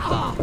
Hello.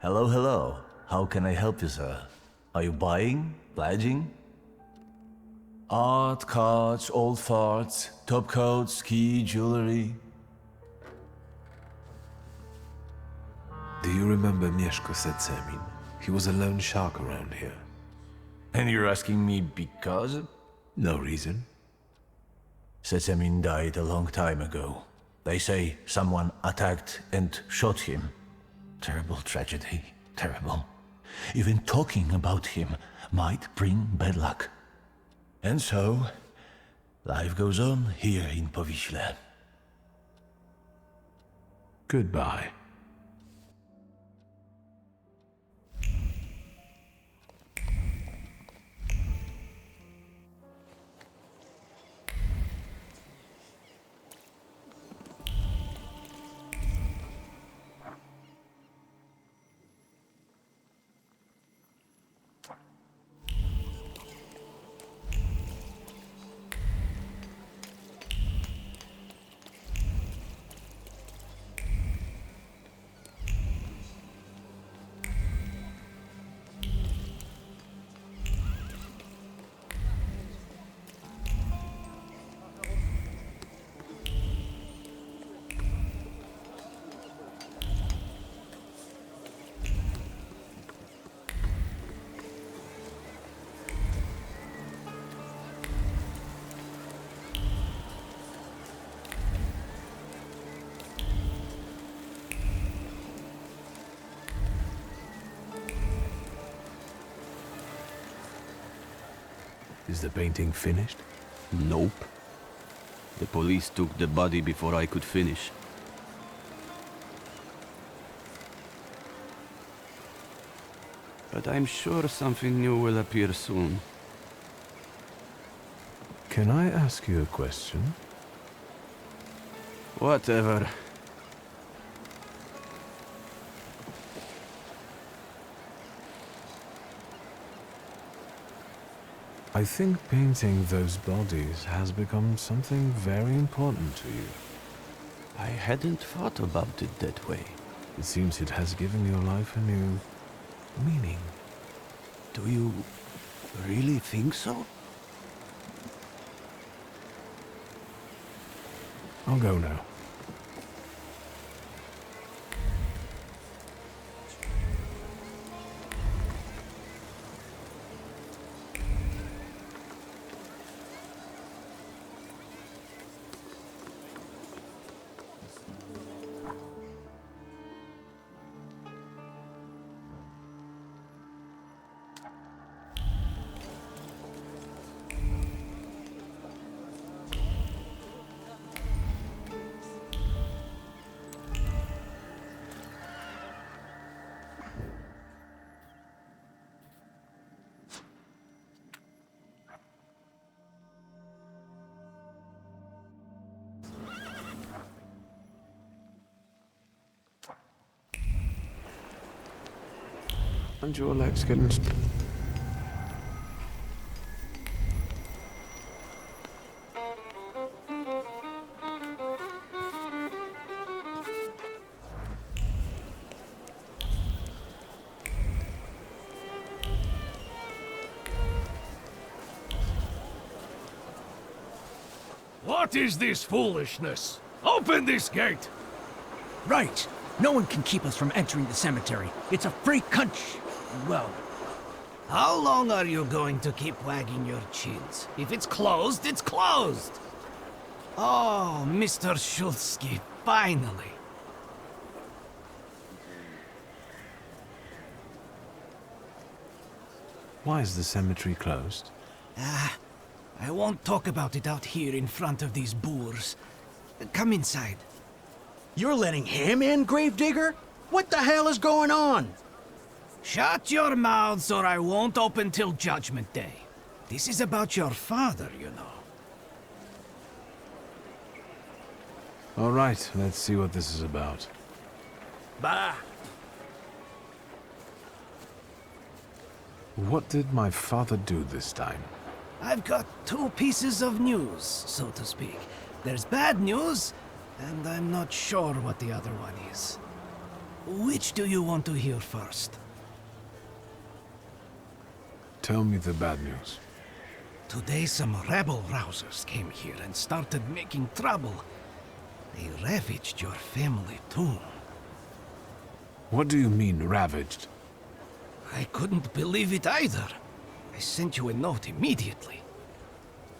Hello, hello. How can I help you, sir? Are you buying? Pledging? Art, cards, old farts, top coats, ski, jewelry. Do you remember Mieszko Setsemin? He was a lone shark around here. And you're asking me because? No reason. Setsemin died a long time ago. They say someone attacked and shot him. Terrible tragedy. Terrible. Even talking about him might bring bad luck. And so, life goes on here in Powiśle. Goodbye. Is the painting finished? Nope. The police took the body before I could finish. But I'm sure something new will appear soon. Can I ask you a question? Whatever. I think painting those bodies has become something very important to you. I hadn't thought about it that way. It seems it has given your life a new meaning. Do you really think so? I'll go now. And your legs getting... What is this foolishness? Open this gate! Right. No one can keep us from entering the cemetery. It's a free country. Well, How long are you going to keep wagging your chins? If it's closed, it's closed! Oh, Mr. Shulsky, finally. Why is the cemetery closed? I won't talk about it out here in front of these boors. Come inside. you're letting him in, Gravedigger? What the hell is going on? Shut your mouths or I won't open till Judgment Day. This is about your father, you know. All right, let's see what this is about. Bah! What did my father do this time? I've got two pieces of news, so to speak. There's bad news, and I'm not sure what the other one is. Which do you want to hear first? Tell me the bad news. Today some rebel-rousers came here and started making trouble. They ravaged your family tomb. What do you mean, ravaged? I couldn't believe it either. I sent you a note immediately.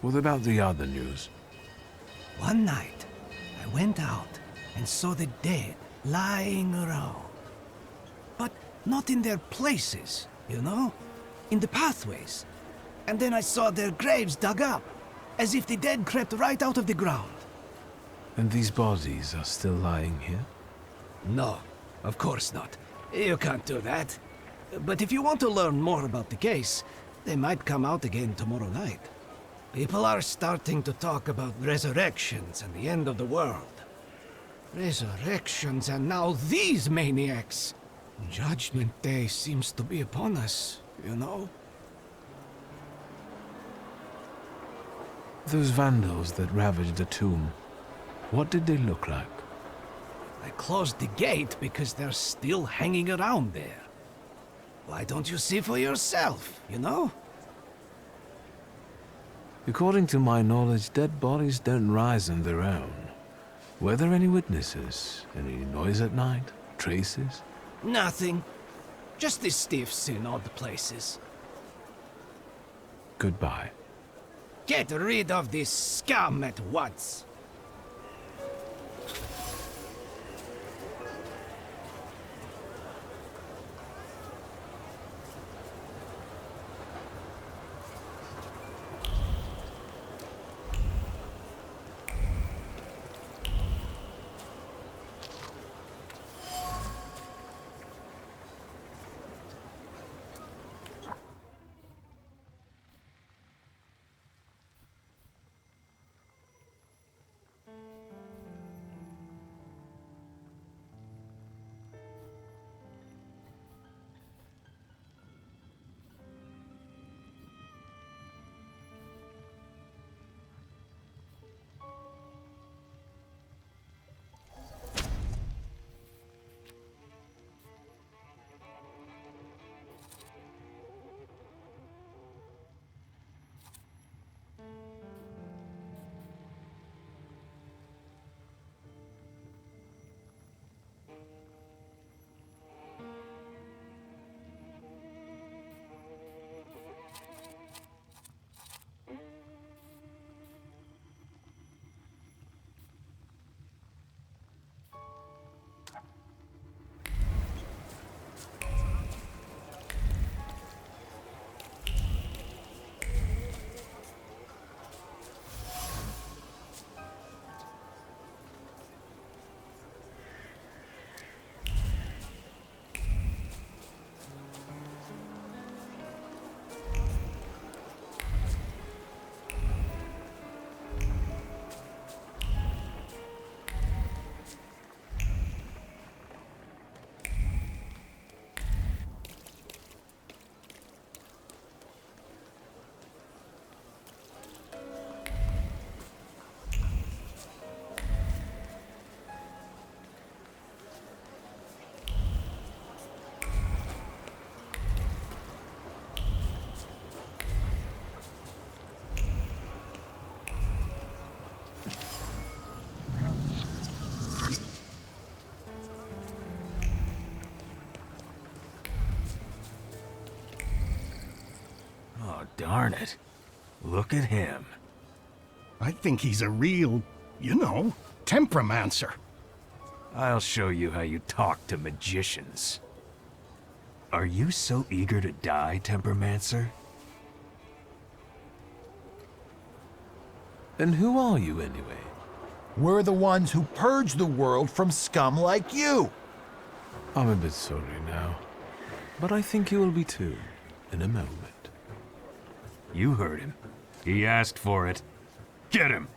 What about the other news? One night, I went out and saw the dead lying around. But not in their places, you know? In the pathways. And then I saw their graves dug up, as if the dead crept right out of the ground. And these bodies are still lying here? No, of course not. You can't do that. But if you want to learn more about the case, they might come out again tomorrow night. People are starting to talk about resurrections and the end of the world. Resurrections and now these maniacs. Judgment Day seems to be upon us, you know? Those vandals that ravaged the tomb, what did they look like? I closed the gate because they're still hanging around there. Why don't you see for yourself, you know? According to my knowledge, dead bodies don't rise on their own. Were there any witnesses? Any noise at night? Traces? Nothing. Just the stiffs in odd places. Goodbye. Get rid of this scum at once. Darn it. Look at him. I think he's a real, temperamencer. I'll show you how you talk to magicians. Are you so eager to die, Tempermancer? And who are you, anyway? We're the ones who purge the world from scum like you. I'm a bit sorry now, but I think you will be too, in a moment. You heard him. He asked for it. Get him!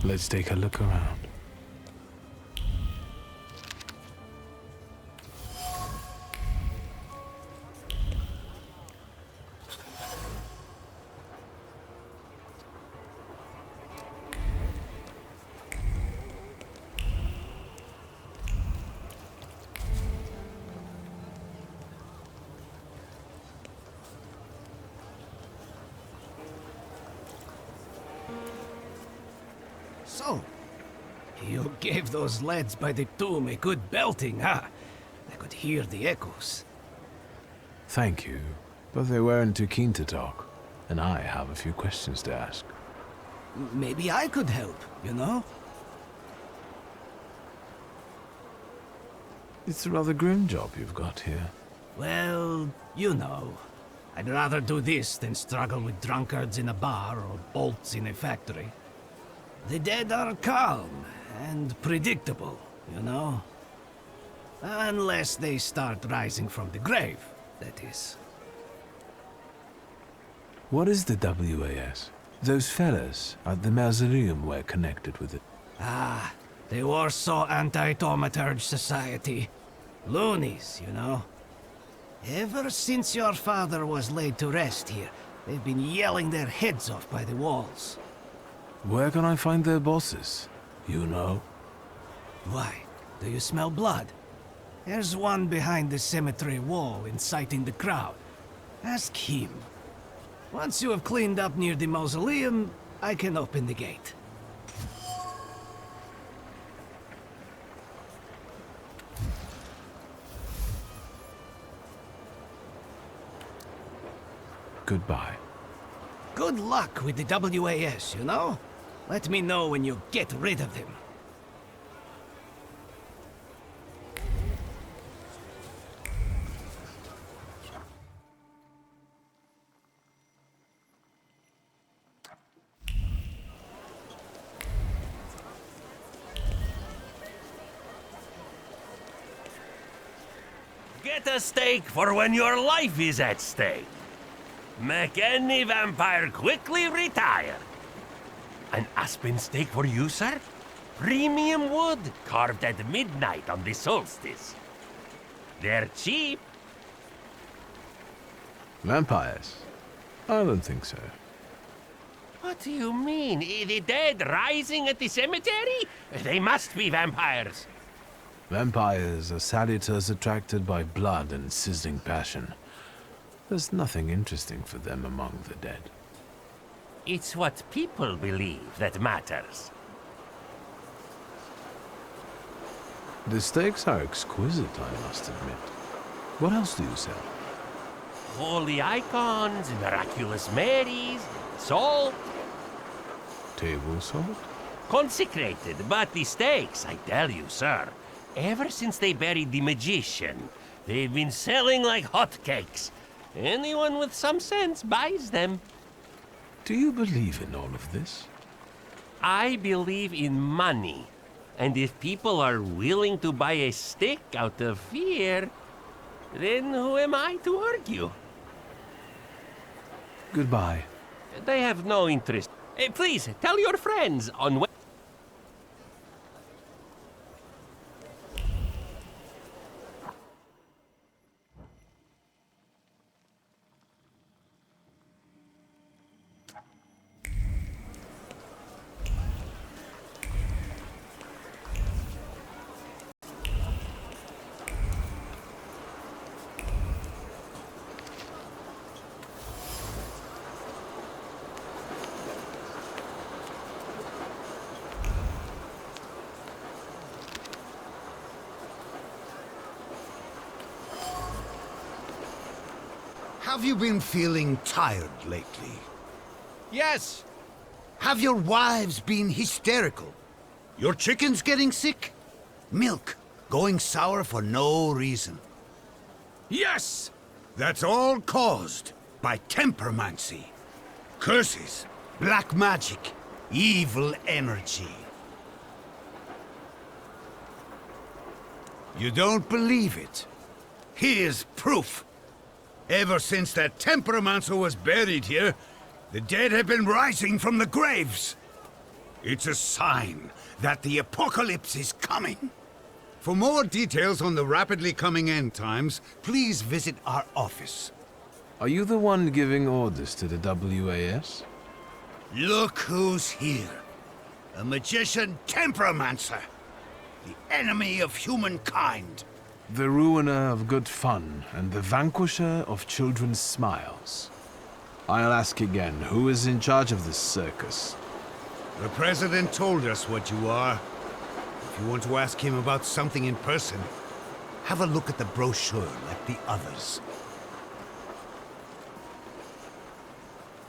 Let's take a look around. So, you gave those lads by the tomb a good belting, huh? I could hear the echoes. Thank you. But they weren't too keen to talk, and I have a few questions to ask. Maybe I could help, you know? It's a rather grim job you've got here. Well, you know. I'd rather do this than struggle with drunkards in a bar or bolts in a factory. The dead are calm and predictable, you know? Unless they start rising from the grave, that is. What is the WAS? Those fellas at the mausoleum were connected with it. Ah, the Warsaw Anti-Thaumaturge Society. Loonies, you know? Ever since your father was laid to rest here, they've been yelling their heads off by the walls. Where can I find their bosses? You know? Why? Do you smell blood? There's one behind the cemetery wall inciting the crowd. Ask him. Once you have cleaned up near the mausoleum, I can open the gate. Goodbye. Good luck with the WAS, you know? Let me know when you get rid of them. Get a steak for when your life is at stake. Make any vampire quickly retire. An aspen steak for you, sir? Premium wood, carved at midnight on the solstice. They're cheap. Vampires? I don't think so. What do you mean? The dead rising at the cemetery? They must be vampires. Vampires are salutors attracted by blood and sizzling passion. There's nothing interesting for them among the dead. It's what people believe that matters. The steaks are exquisite, I must admit. What else do you sell? Holy icons, miraculous Marys, salt. Table salt? Consecrated, but the steaks, I tell you, sir. Ever since they buried the magician, they've been selling like hotcakes. Anyone with some sense buys them. Do you believe in all of this? I believe in money. And if people are willing to buy a stick out of fear, then who am I to argue? Goodbye. They have no interest. Please, tell your friends on when... Have you been feeling tired lately? Yes! Have your wives been hysterical? Your chickens getting sick? Milk going sour for no reason? Yes! That's all caused by tempermancy. Curses, black magic, evil energy. You don't believe it? Here's proof. Ever since that Temperomancer was buried here, the dead have been rising from the graves. It's a sign that the apocalypse is coming. For more details on the rapidly coming end times, please visit our office. Are you the one giving orders to the WAS? Look who's here. A magician Temperomancer. The enemy of humankind. The ruiner of good fun and the vanquisher of children's smiles. I'll ask again, who is in charge of this circus? The President told us what you are. If you want to ask him about something in person, have a look at the brochure like the others.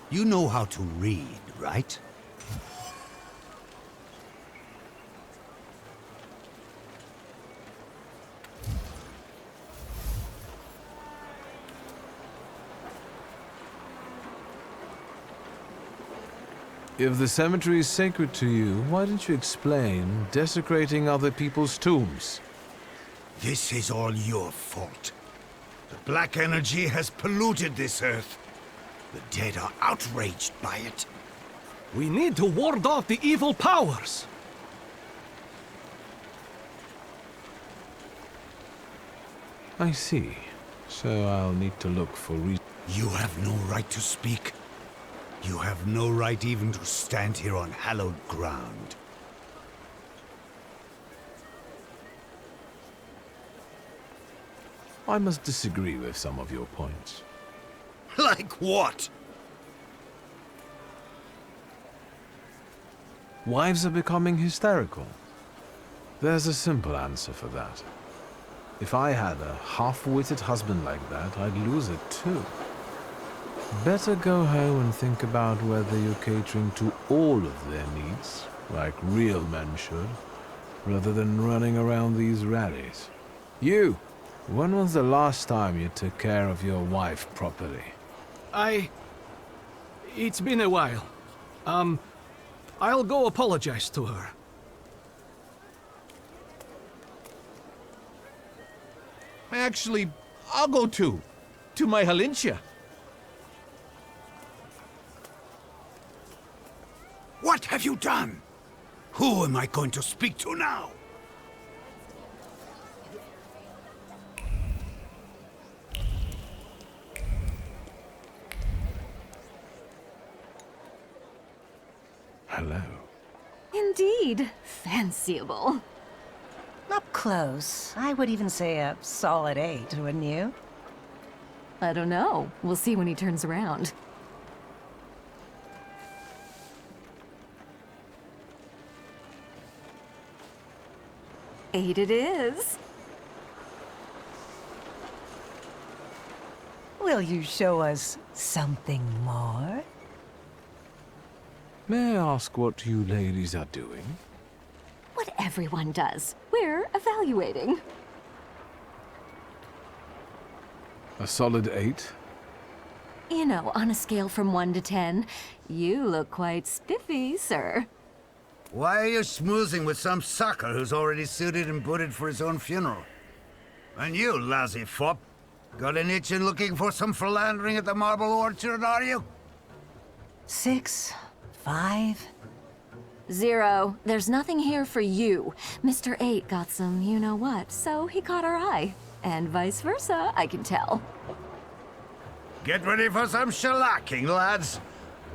You know how to read, right? If the cemetery is sacred to you, why didn't you explain desecrating other people's tombs? This is all your fault. The black energy has polluted this earth. The dead are outraged by it. We need to ward off the evil powers. I see. So I'll need to look for You have no right to speak. You have no right even to stand here on hallowed ground. I must disagree with some of your points. Like what? Wives are becoming hysterical. There's a simple answer for that. If I had a half-witted husband like that, I'd lose it too. Better go home and think about whether you're catering to all of their needs, like real men should, rather than running around these rallies. You! When was the last time you took care of your wife properly? It's been a while. I'll go apologize to her. Actually, I'll go too. To my Halincia. What have you done? Who am I going to speak to now? Hello. Indeed. Fanciable. Up close, I would even say a solid 8, wouldn't you? I don't know. We'll see when he turns around. Eight it is. Will you show us something more? May I ask what you ladies are doing? What everyone does. We're evaluating. A solid 8? You know, on a scale from 1 to 10, you look quite spiffy, sir. Why are you schmoozing with some sucker who's already suited and booted for his own funeral? And you, lousy fop, got an itch in looking for some philandering at the Marble Orchard, are you? 6, 5. 0. There's nothing here for you. Mr. 8 got some you-know-what, so he caught our eye. And vice versa, I can tell. Get ready for some shellacking, lads.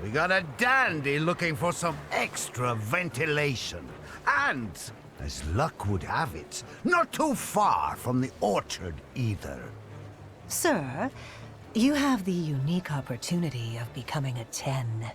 We got a dandy looking for some extra ventilation. And, as luck would have it, not too far from the orchard either. Sir, you have the unique opportunity of becoming a 10.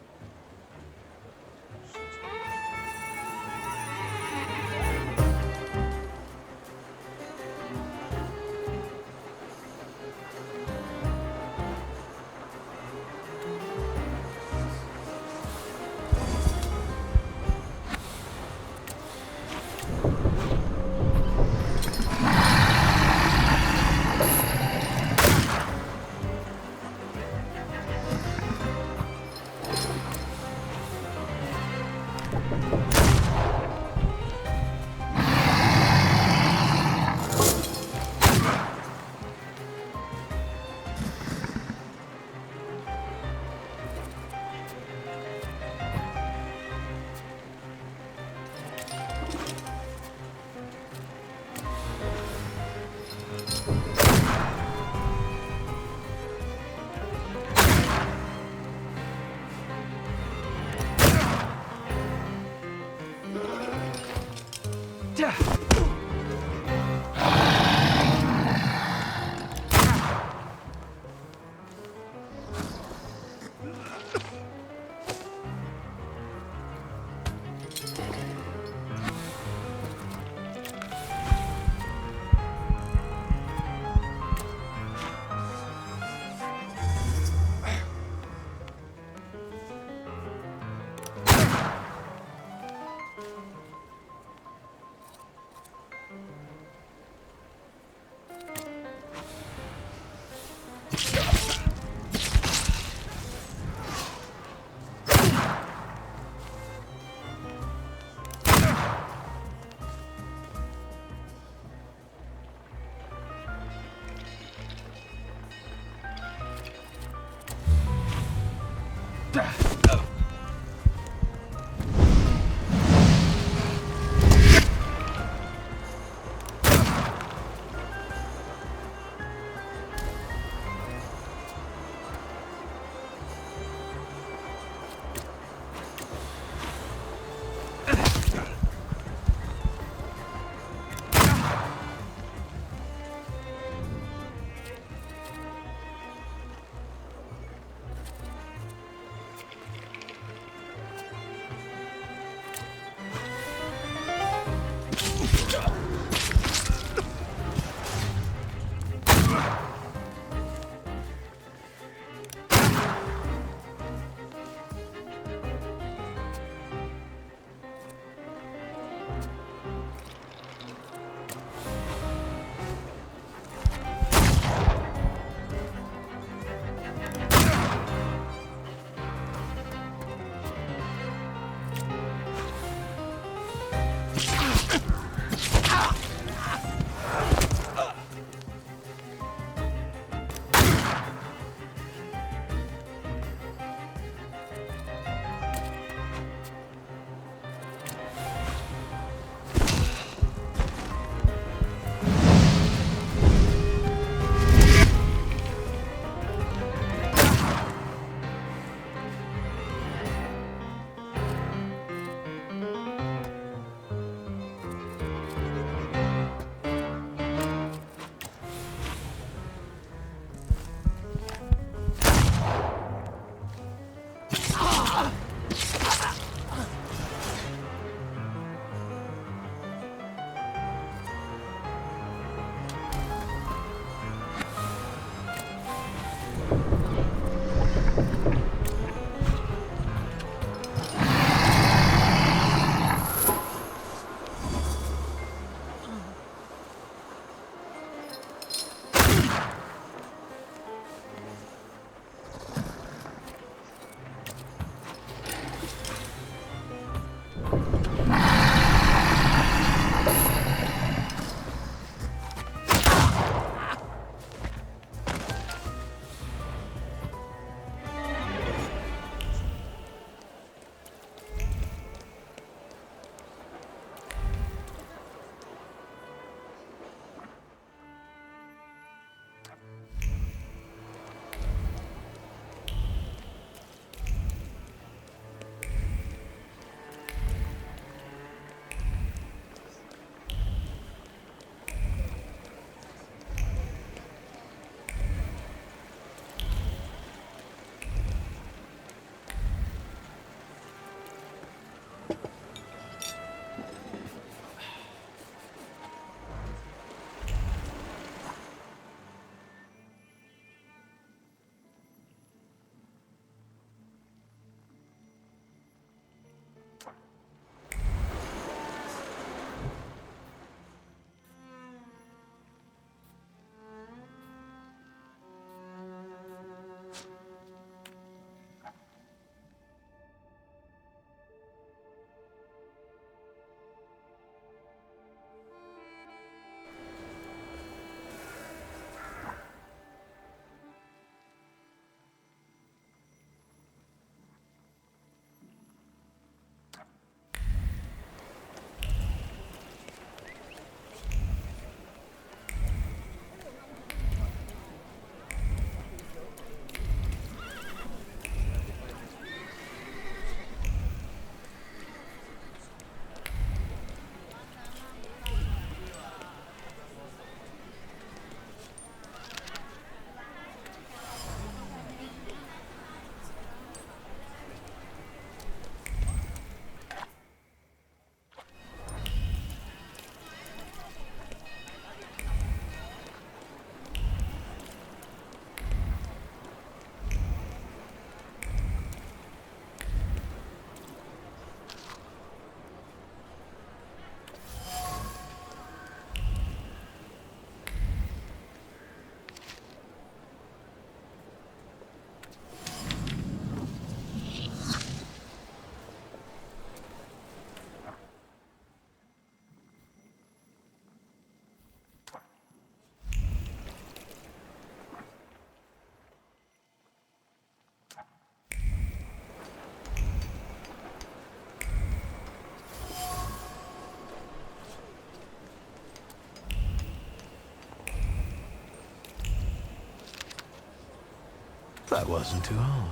That wasn't too hard.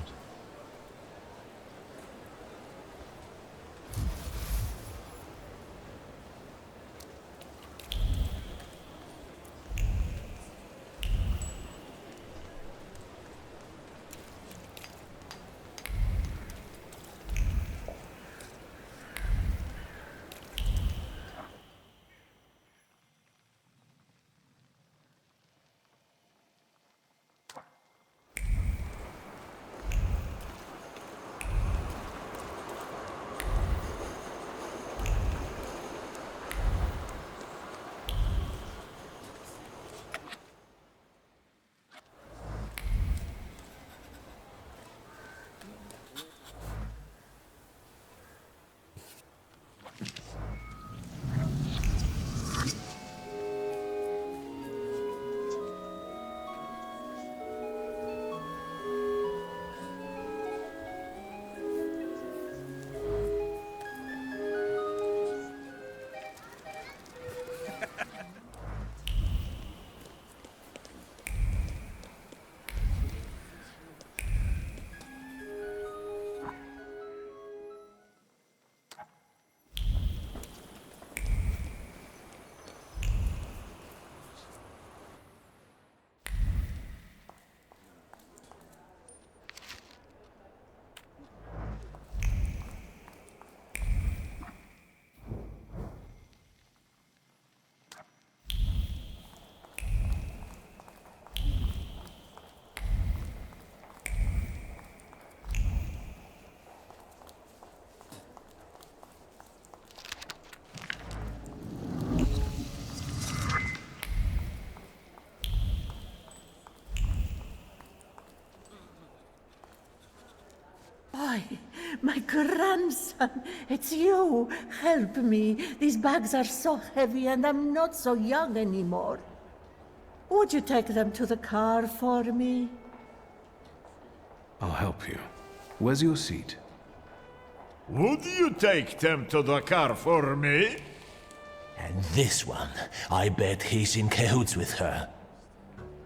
Boy, my grandson, it's you. Help me. These bags are so heavy and I'm not so young anymore. Would you take them to the car for me? I'll help you. Where's your seat? Would you take them to the car for me? And this one, I bet he's in cahoots with her.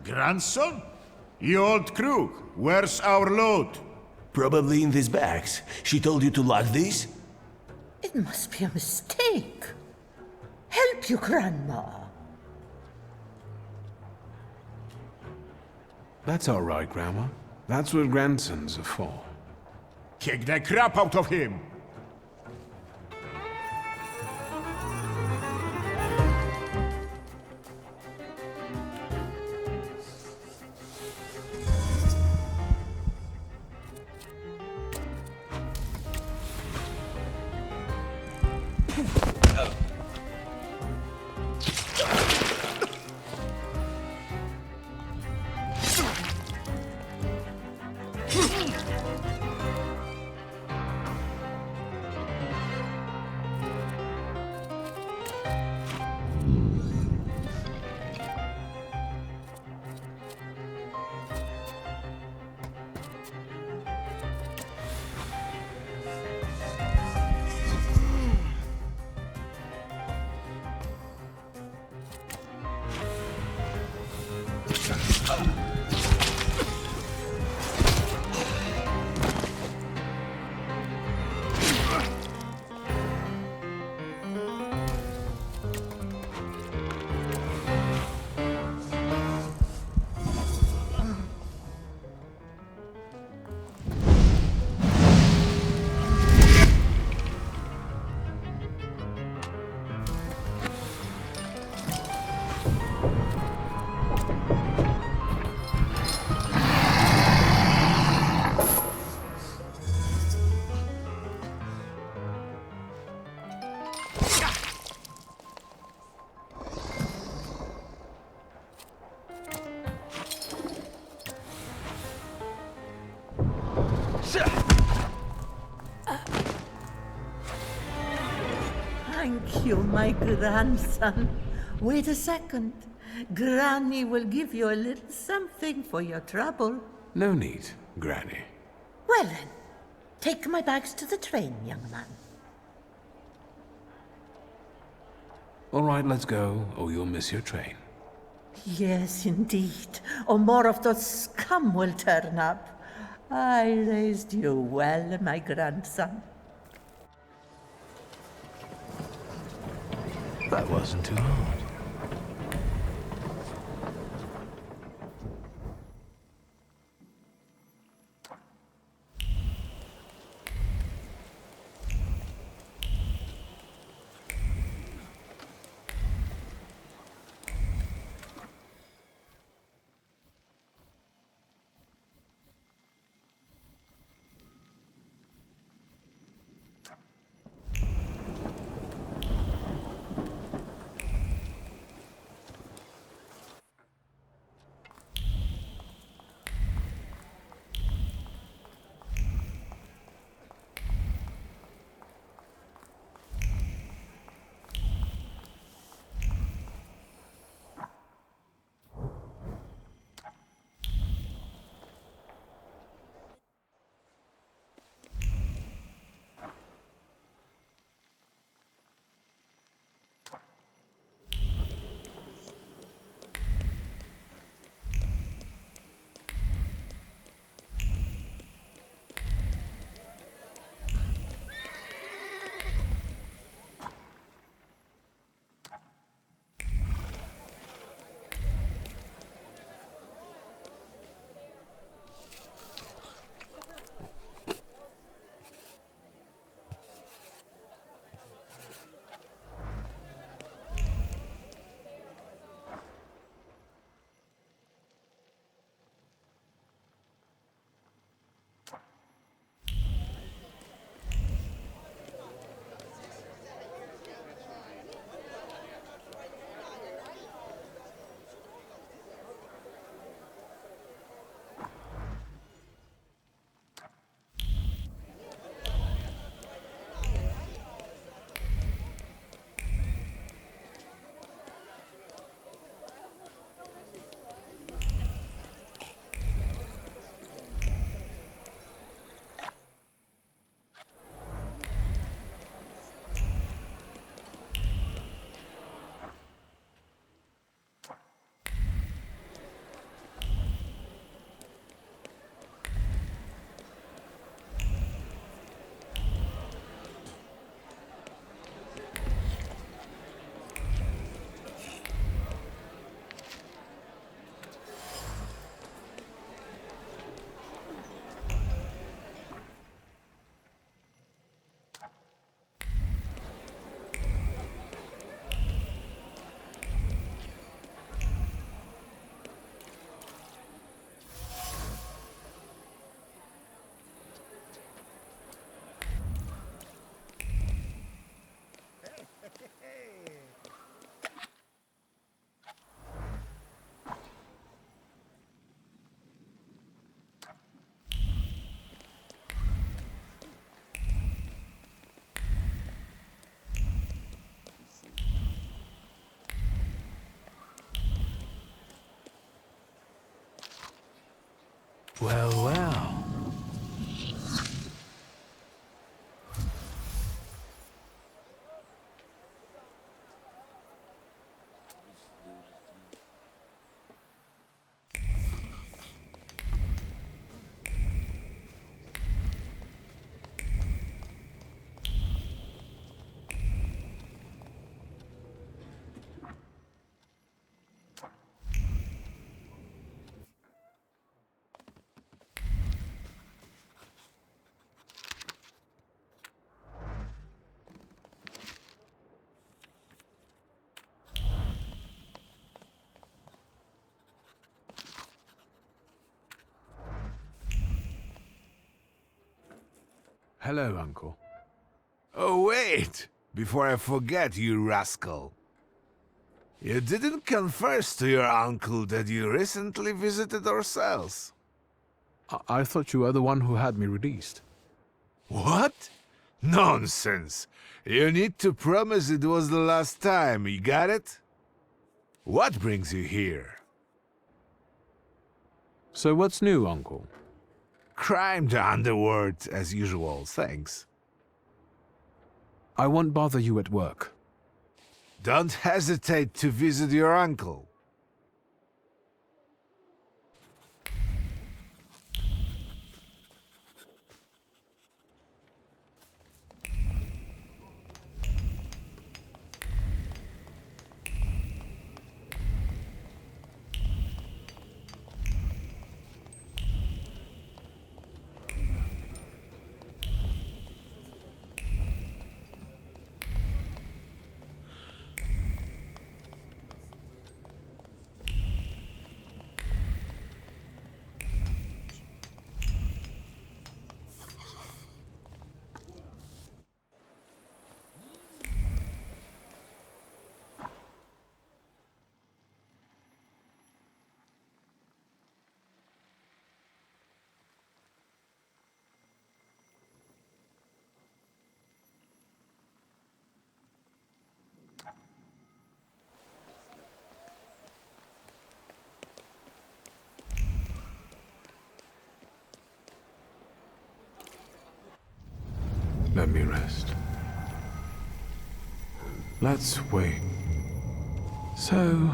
Grandson? You old crook, where's our load? Probably in these bags. She told you to lock these? It must be a mistake. Help you, Grandma. That's all right, Grandma. That's what grandsons are for. Kick the crap out of him! Thank you, my grandson. Wait a second. Granny will give you a little something for your trouble. No need, Granny. Well then, take my bags to the train, young man. All right, let's go, or you'll miss your train. Yes, indeed. Or more of those scum will turn up. I raised you well, my grandson. That wasn't too hard. Well, well. Hello, Uncle. Oh, wait! Before I forget, you rascal. You didn't confess to your uncle that you recently visited our cells. I thought you were the one who had me released. What? Nonsense! You need to promise it was the last time, you got it? What brings you here? So what's new, Uncle? Crime the underworld, as usual, thanks. I won't bother you at work. Don't hesitate to visit your uncle. Let me rest. Let's wait. So...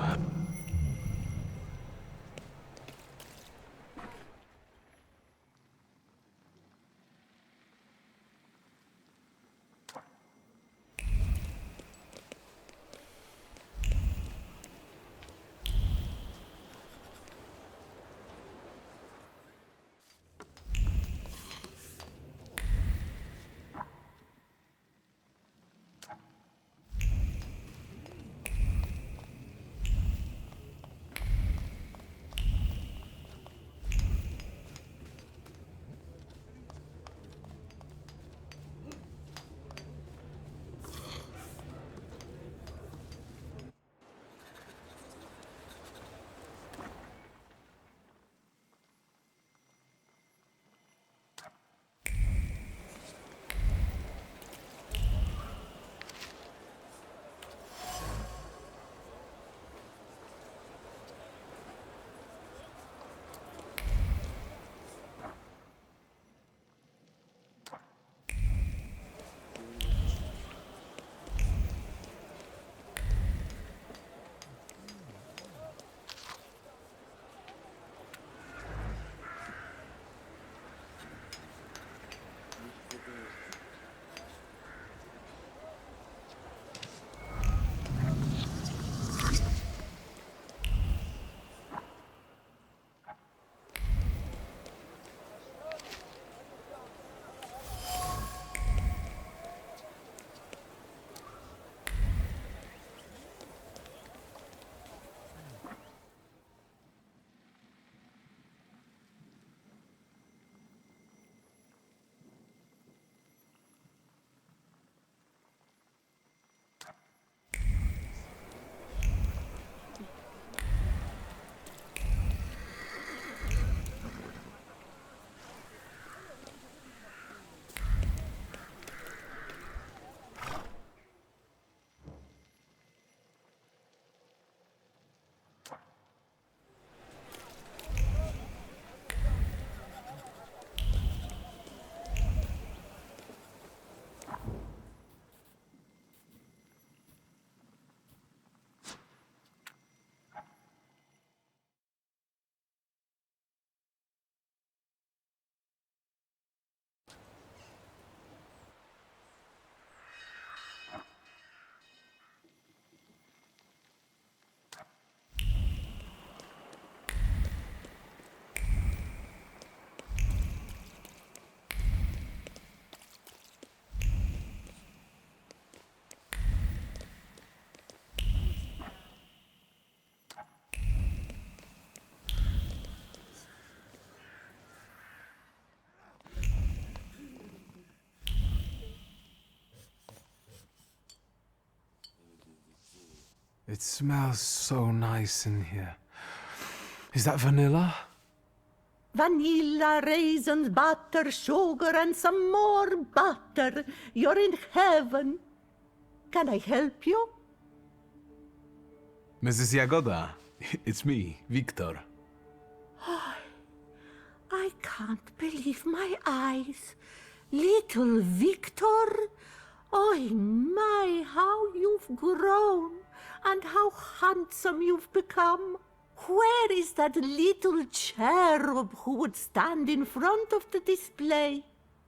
It smells so nice in here. Is that vanilla? Vanilla, raisins, butter, sugar, and some more butter. You're in heaven. Can I help you? Mrs. Jagoda, it's me, Victor. I can't believe my eyes. Little Victor? Oh my, how you've grown, and how handsome you've become. Where is that little cherub who would stand in front of the display,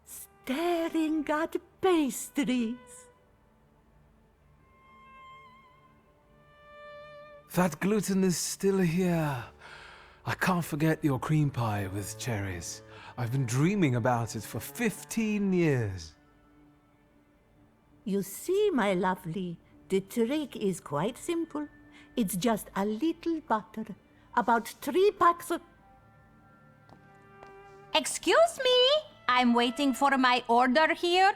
staring at pastries? That gluten is still here. I can't forget your cream pie with cherries. I've been dreaming about it for 15 years. You see, my lovely, the trick is quite simple. It's just a little butter, about 3 packs of... Excuse me? I'm waiting for my order here.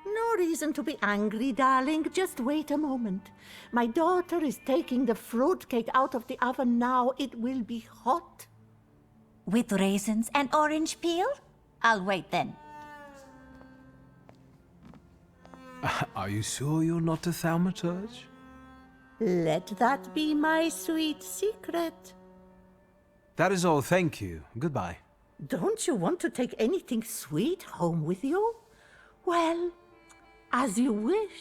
No reason to be angry, darling. Just wait a moment. My daughter is taking the fruitcake out of the oven now. It will be hot. With raisins and orange peel? I'll wait then. Are you sure you're not a thaumaturge? Let that be my sweet secret. That is all, thank you. Goodbye. Don't you want to take anything sweet home with you? Well, as you wish.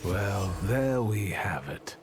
Well, there we have it.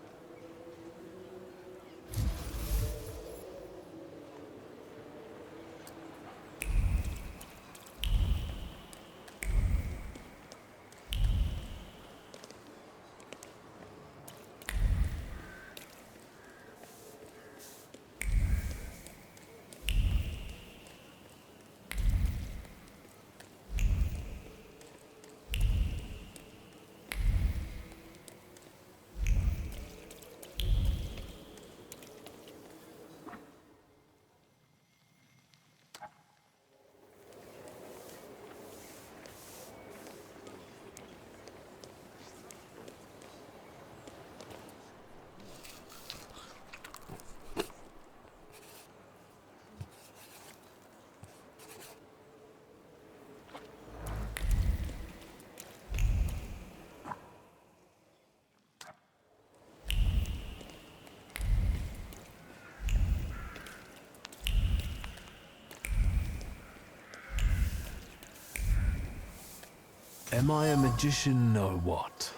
Am I a magician or what?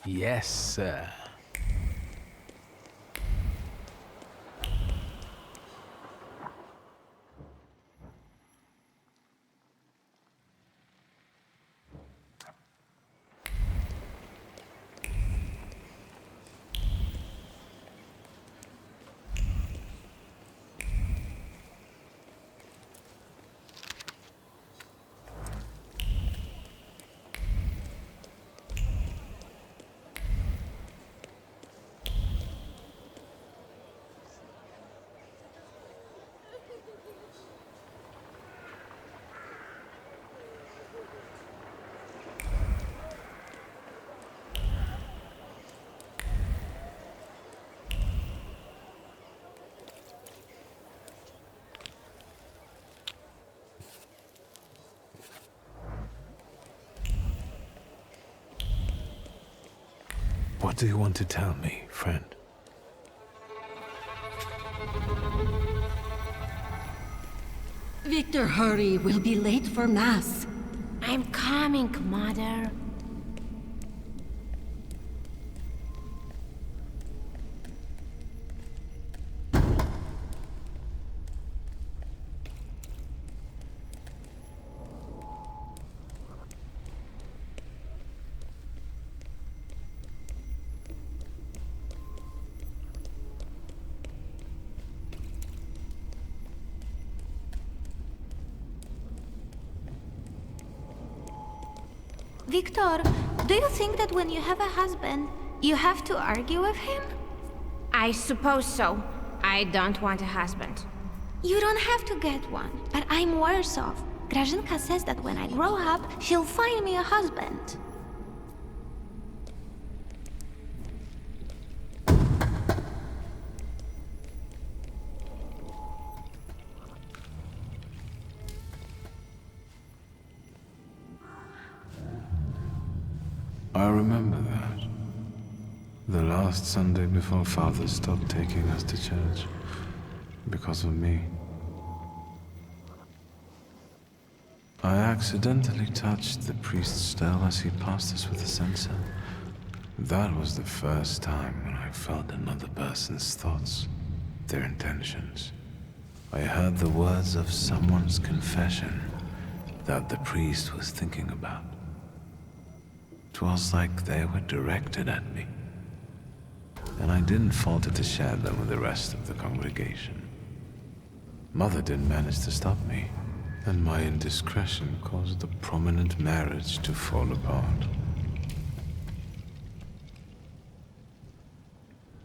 Yes, sir. What do you want to tell me, friend? Victor, hurry. We'll be late for Mass. I'm coming, Mother. Victor, do you think that when you have a husband, you have to argue with him? I suppose so. I don't want a husband. You don't have to get one, but I'm worse off. Grażynka says that when I grow up, she'll find me a husband. I remember that. The last Sunday before Father stopped taking us to church. Because of me. I accidentally touched the priest's stele as he passed us with a censer. That was the first time when I felt another person's thoughts, their intentions. I heard the words of someone's confession that the priest was thinking about. It was like they were directed at me. And I didn't falter to share them with the rest of the congregation. Mother didn't manage to stop me, and my indiscretion caused the prominent marriage to fall apart.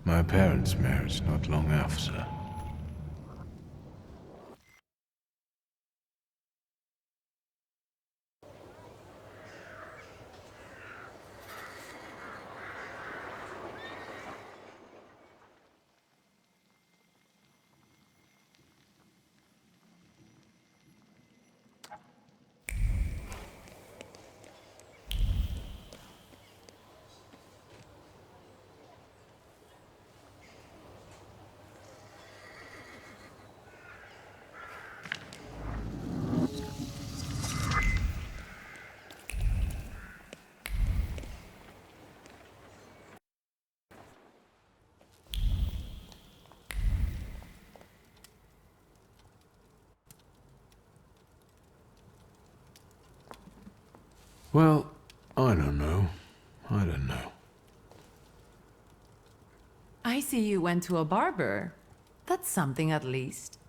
My parents' marriage not long after. Well, I don't know. I don't know. I see you went to a barber. That's something at least.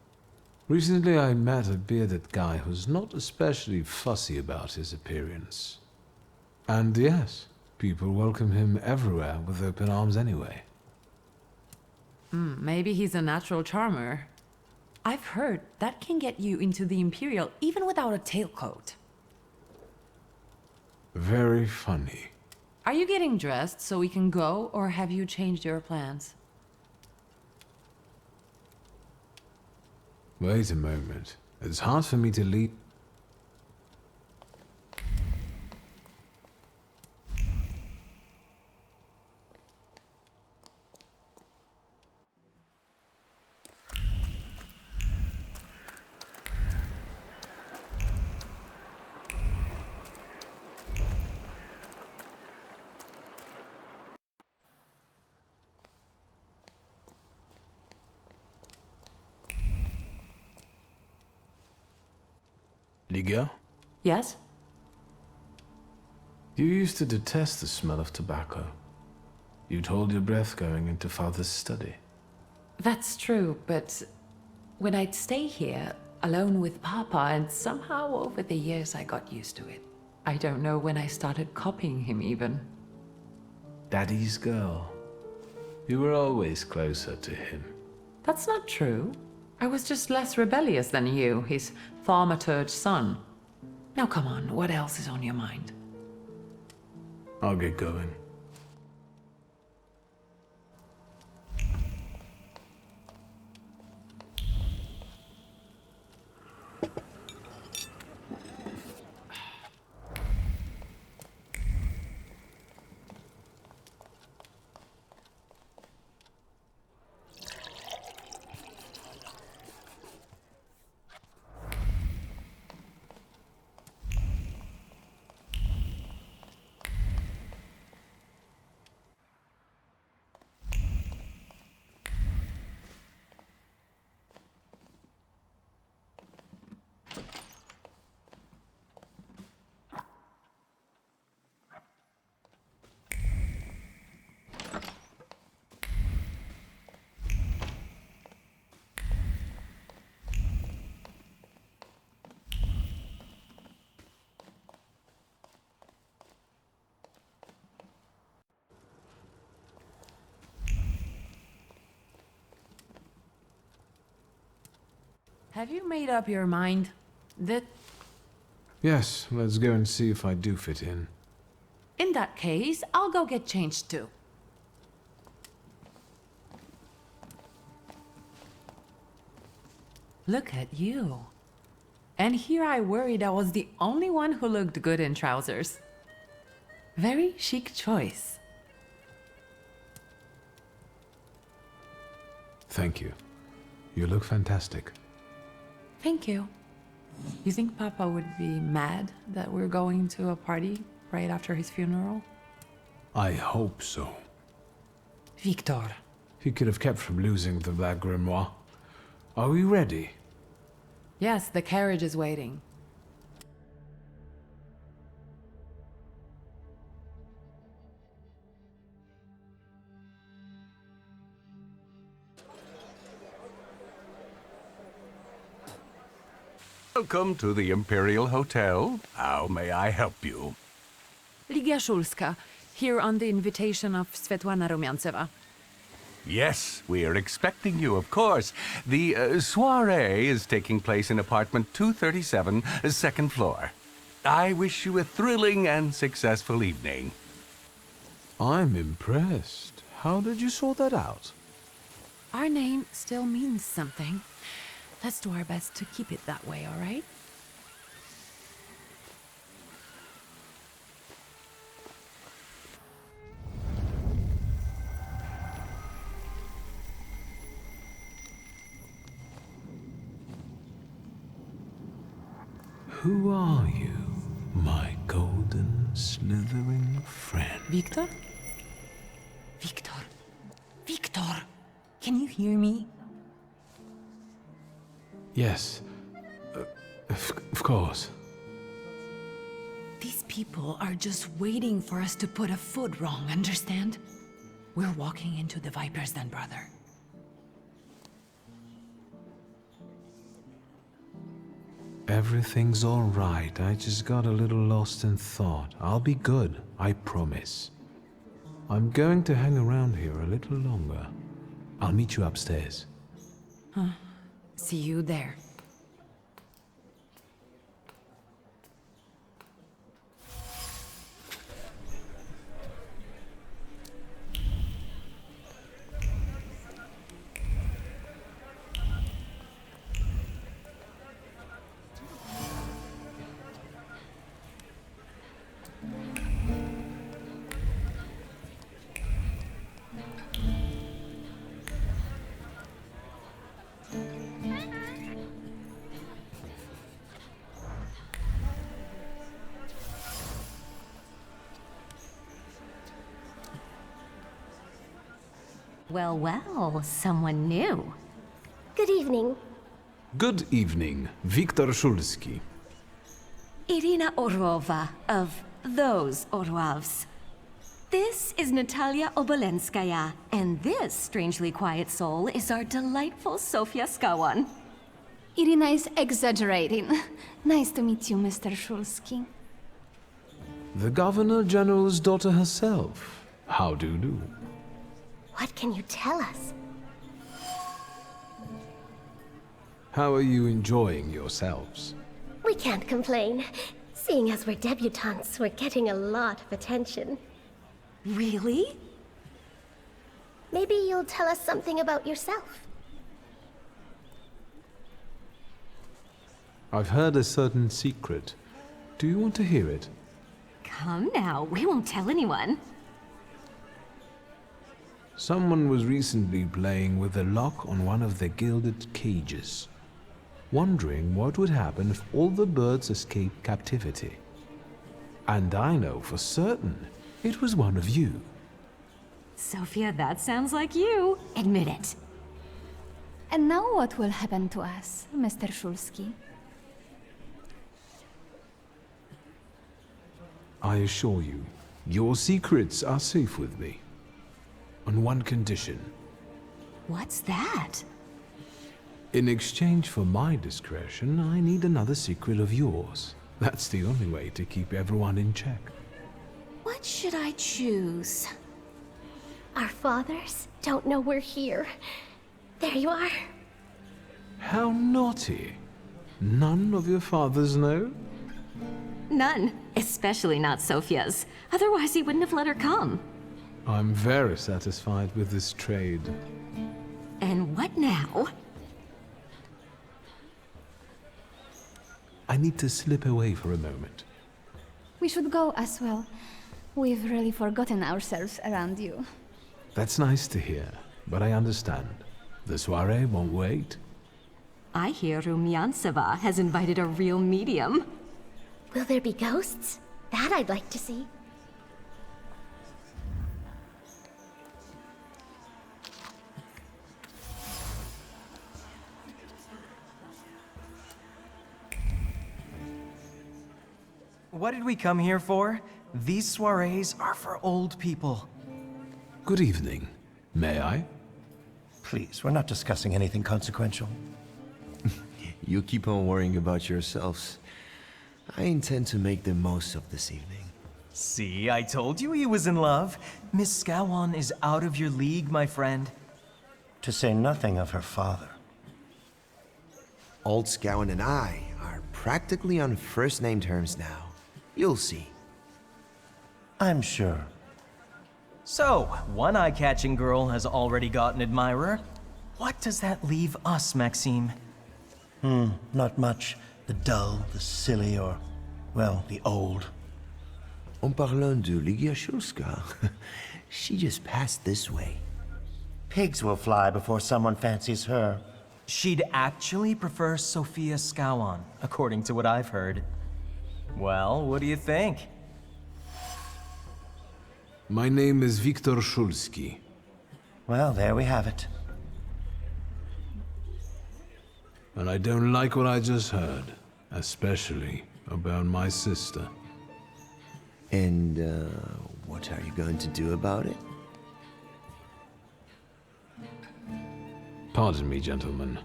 Recently I met a bearded guy who's not especially fussy about his appearance. And yes, people welcome him everywhere with open arms anyway. Maybe he's a natural charmer. I've heard that can get you into the Imperial even without a tailcoat. Very funny. Are you getting dressed so we can go, or have you changed your plans? Wait a moment. It's hard for me to leave. Liga? Yes? You used to detest the smell of tobacco. You'd hold your breath going into Father's study. That's true, but when I'd stay here, alone with Papa, and somehow over the years I got used to it. I don't know when I started copying him even. Daddy's girl. You were always closer to him. That's not true. I was just less rebellious than you, his Thaumaturge son. Now come on, what else is on your mind? I'll get going. Have you made up your mind that... Yes, let's go and see if I do fit in. In that case, I'll go get changed too. Look at you. And here I worried I was the only one who looked good in trousers. Very chic choice. Thank you. You look fantastic. Thank you. You think Papa would be mad that we're going to a party right after his funeral? I hope so. Victor. He could have kept from losing the Black Grimoire. Are we ready? Yes, the carriage is waiting. Welcome to the Imperial Hotel. How may I help you? Ligia Szulska, here on the invitation of Svetlana Rumiantseva. Yes, we're expecting you, of course. The soiree is taking place in apartment 237, second floor. I wish you a thrilling and successful evening. I'm impressed. How did you sort that out? Our name still means something. Let's do our best to keep it that way, all right? Who are you, my golden, slithering friend? Victor? Victor. Victor! Can you hear me? Yes. Of course. These people are just waiting for us to put a foot wrong, understand? We're walking into the Viper's Den, brother. Everything's all right. I just got a little lost in thought. I'll be good, I promise. I'm going to hang around here a little longer. I'll meet you upstairs. Huh. See you there. Well, well, someone new. Good evening. Good evening, Viktor Szulski. Irina Orlova of those Orlovs. This is Natalia Obolenskaya, and this strangely quiet soul is our delightful Sofia Skawan. Irina is exaggerating. Nice to meet you, Mr. Szulski. The Governor General's daughter herself. How do you do? What can you tell us? How are you enjoying yourselves? We can't complain. Seeing as we're debutantes, we're getting a lot of attention. Really? Maybe you'll tell us something about yourself. I've heard a certain secret. Do you want to hear it? Come now, we won't tell anyone. Someone was recently playing with the lock on one of the gilded cages, wondering what would happen if all the birds escaped captivity. And I know for certain it was one of you. Sophia, that sounds like you. Admit it. And now what will happen to us, Mr. Szulski? I assure you, your secrets are safe with me. On one condition. What's that? In exchange for my discretion, I need another secret of yours. That's the only way to keep everyone in check. What should I choose? Our fathers don't know we're here. There you are. How naughty. None of your fathers know? None. Especially not Sophia's. Otherwise he wouldn't have let her come. I'm very satisfied with this trade. And what now? I need to slip away for a moment. We should go as well. We've really forgotten ourselves around you. That's nice to hear, but I understand. The soiree won't wait. I hear Rumyanseva has invited a real medium. Will there be ghosts? That I'd like to see. What did we come here for? These soirees are for old people. Good evening. May I? Please, we're not discussing anything consequential. You keep on worrying about yourselves. I intend to make the most of this evening. See, I told you he was in love. Miss Scowan is out of your league, my friend. To say nothing of her father. Old Scowan and I are practically on first-name terms now. You'll see. I'm sure. So, one eye-catching girl has already got an admirer. What does that leave us, Maxime? Not much. The dull, the silly, or, well, the old. En parlant de Ligia Shulska, she just passed this way. Pigs will fly before someone fancies her. She'd actually prefer Sophia Scowan, according to what I've heard. Well, what do you think? My name is Viktor Shulski. Well, there we have it. And I don't like what I just heard, especially about my sister. And, what are you going to do about it? Pardon me, gentlemen.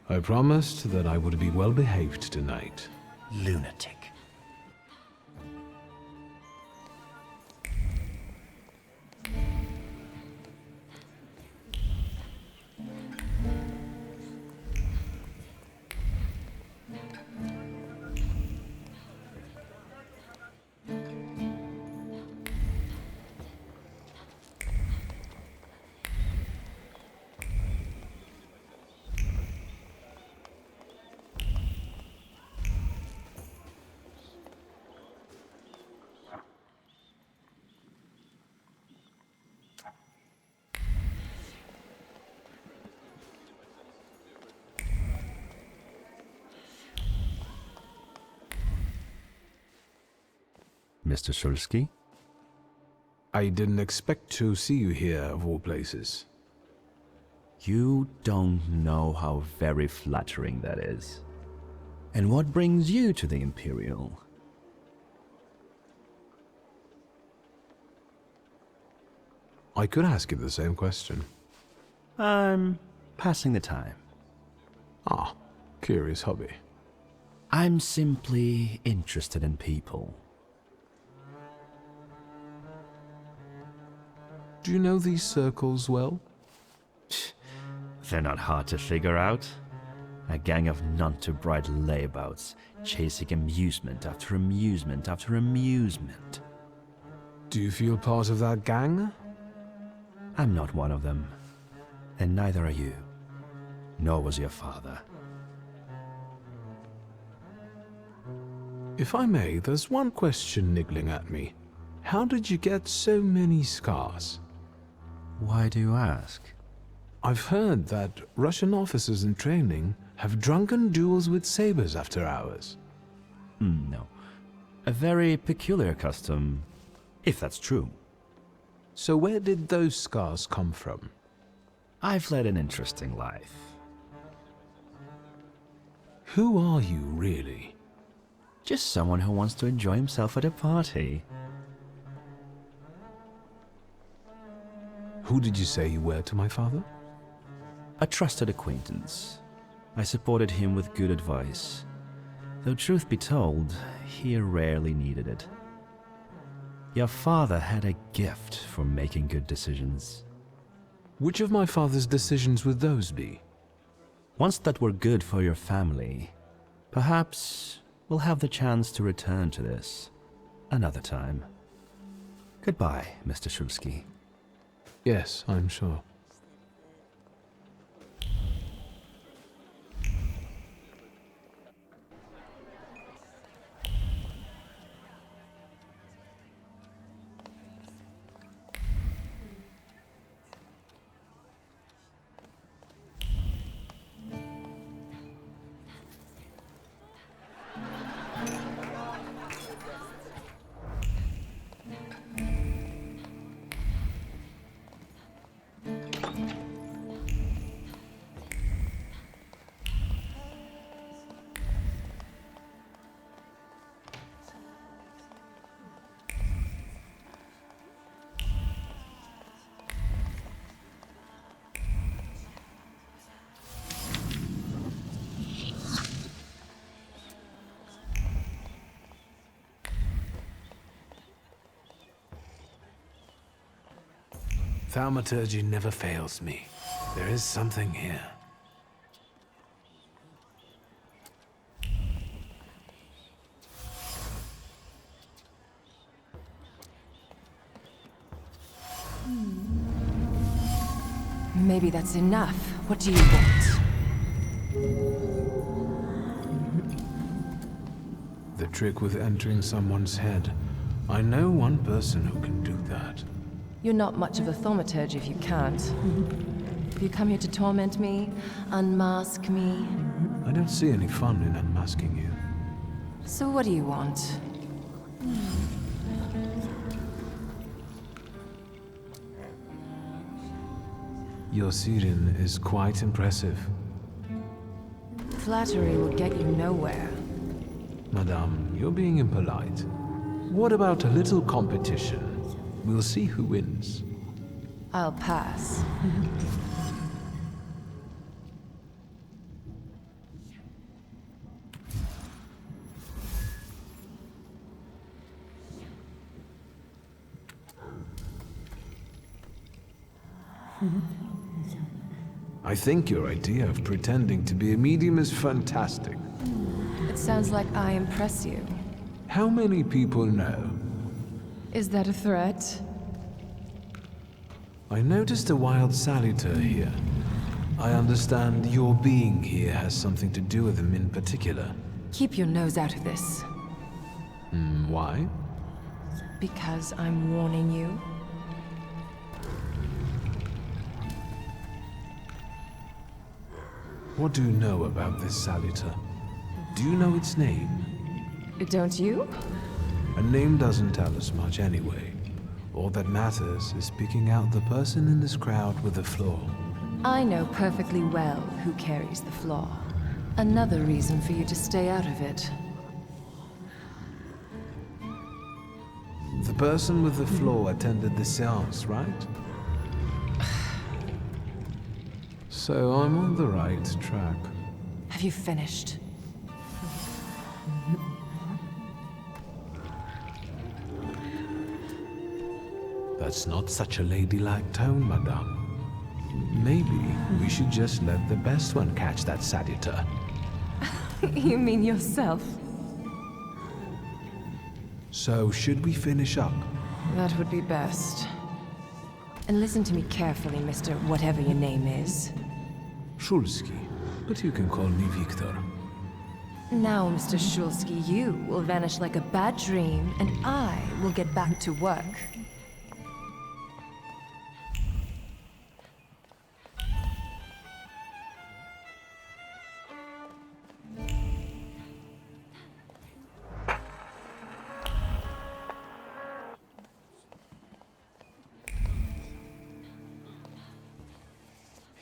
I promised that I would be well behaved tonight. Lunatic. Mr. Shulski? I didn't expect to see you here, of all places. You don't know how very flattering that is. And what brings you to the Imperial? I could ask you the same question. I'm passing the time. Ah, curious hobby. I'm simply interested in people. Do you know these circles well? They're not hard to figure out. A gang of none-too-bright layabouts, chasing amusement after amusement after amusement. Do you feel part of that gang? I'm not one of them. And neither are you. Nor was your father. If I may, there's one question niggling at me. How did you get so many scars? Why do you ask? I've heard that Russian officers in training have drunken duels with sabers after hours. No. A very peculiar custom, if that's true. So where did those scars come from? I've led an interesting life. Who are you, really? Just someone who wants to enjoy himself at a party. Who did you say you were to my father? A trusted acquaintance. I supported him with good advice. Though truth be told, he rarely needed it. Your father had a gift for making good decisions. Which of my father's decisions would those be? Ones that were good for your family. Perhaps we'll have the chance to return to this another time. Goodbye, Mr. Shulski. Yes, I'm sure. Thaumaturgy never fails me. There is something here. Maybe that's enough. What do you want? The trick with entering someone's head. I know one person who can do that. You're not much of a thaumaturge if you can't. You come here to torment me, unmask me. I don't see any fun in unmasking you. So what do you want? Your siren is quite impressive. Flattery will get you nowhere. Madame, you're being impolite. What about a little competition? We'll see who wins. I'll pass. I think your idea of pretending to be a medium is fantastic. It sounds like I impress you. How many people know? Is that a threat? I noticed a wild saluter here. I understand your being here has something to do with him in particular. Keep your nose out of this. Why? Because I'm warning you. What do you know about this saluter? Do you know its name? Don't you? A name doesn't tell us much anyway. All that matters is picking out the person in this crowd with the flaw. I know perfectly well who carries the flaw. Another reason for you to stay out of it. The person with the flaw attended the séance, right? So I'm on the right track. Have you finished? That's not such a ladylike tone, madame. Maybe we should just let the best one catch that saluter. You mean yourself? So, should we finish up? That would be best. And listen to me carefully, Mr. Whatever your name is. Shulski, but you can call me Victor. Now, Mr. Shulski, you will vanish like a bad dream, and I will get back to work.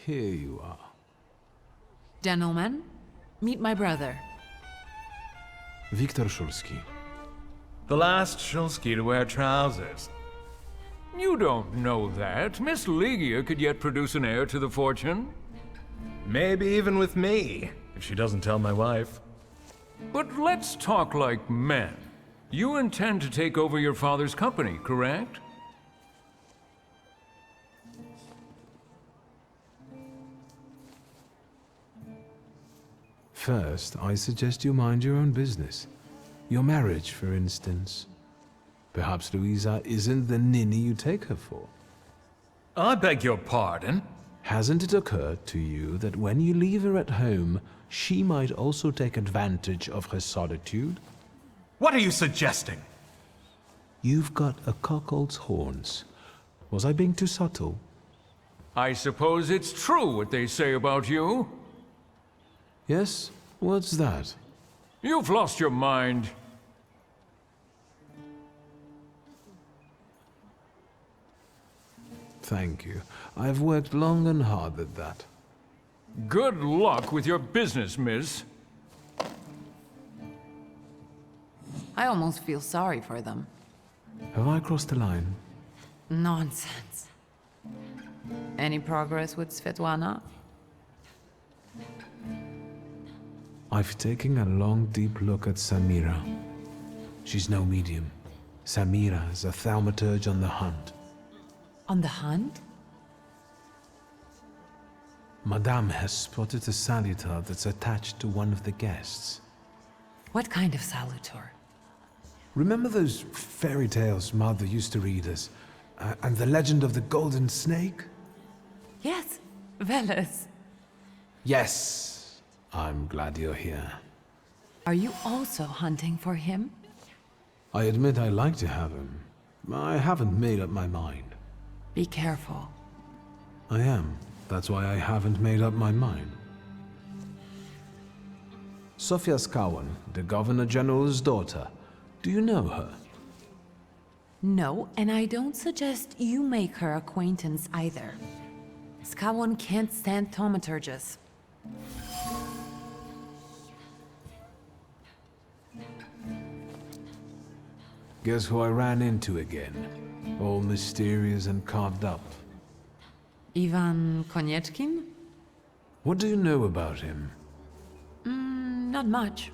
Here you are. Gentlemen, meet my brother. Victor Shulski. The last Shulski to wear trousers. You don't know that. Miss Ligia could yet produce an heir to the fortune. Maybe even with me, if she doesn't tell my wife. But let's talk like men. You intend to take over your father's company, correct? First, I suggest you mind your own business. Your marriage, for instance. Perhaps Louisa isn't the ninny you take her for. I beg your pardon? Hasn't it occurred to you that when you leave her at home, she might also take advantage of her solitude? What are you suggesting? You've got a cuckold's horns. Was I being too subtle? I suppose it's true what they say about you. Yes? What's that? You've lost your mind. Thank you. I've worked long and hard at that. Good luck with your business, miss. I almost feel sorry for them. Have I crossed the line? Nonsense. Any progress with Svetlana? I've taken a long, deep look at Samira. She's no medium. Samira is a thaumaturge on the hunt. On the hunt? Madame has spotted a salutar that's attached to one of the guests. What kind of salutar? Remember those fairy tales Mother used to read us? And the legend of the golden snake? Yes, Veles. Yes. I'm glad you're here. Are you also hunting for him? I admit I like to have him. I haven't made up my mind. Be careful. I am. That's why I haven't made up my mind. Sofia Skawan, the Governor General's daughter. Do you know her? No, and I don't suggest you make her acquaintance either. Skawan can't stand thaumaturges. Guess who I ran into again? All mysterious and carved up. Ivan Konieczkin? What do you know about him? Not much.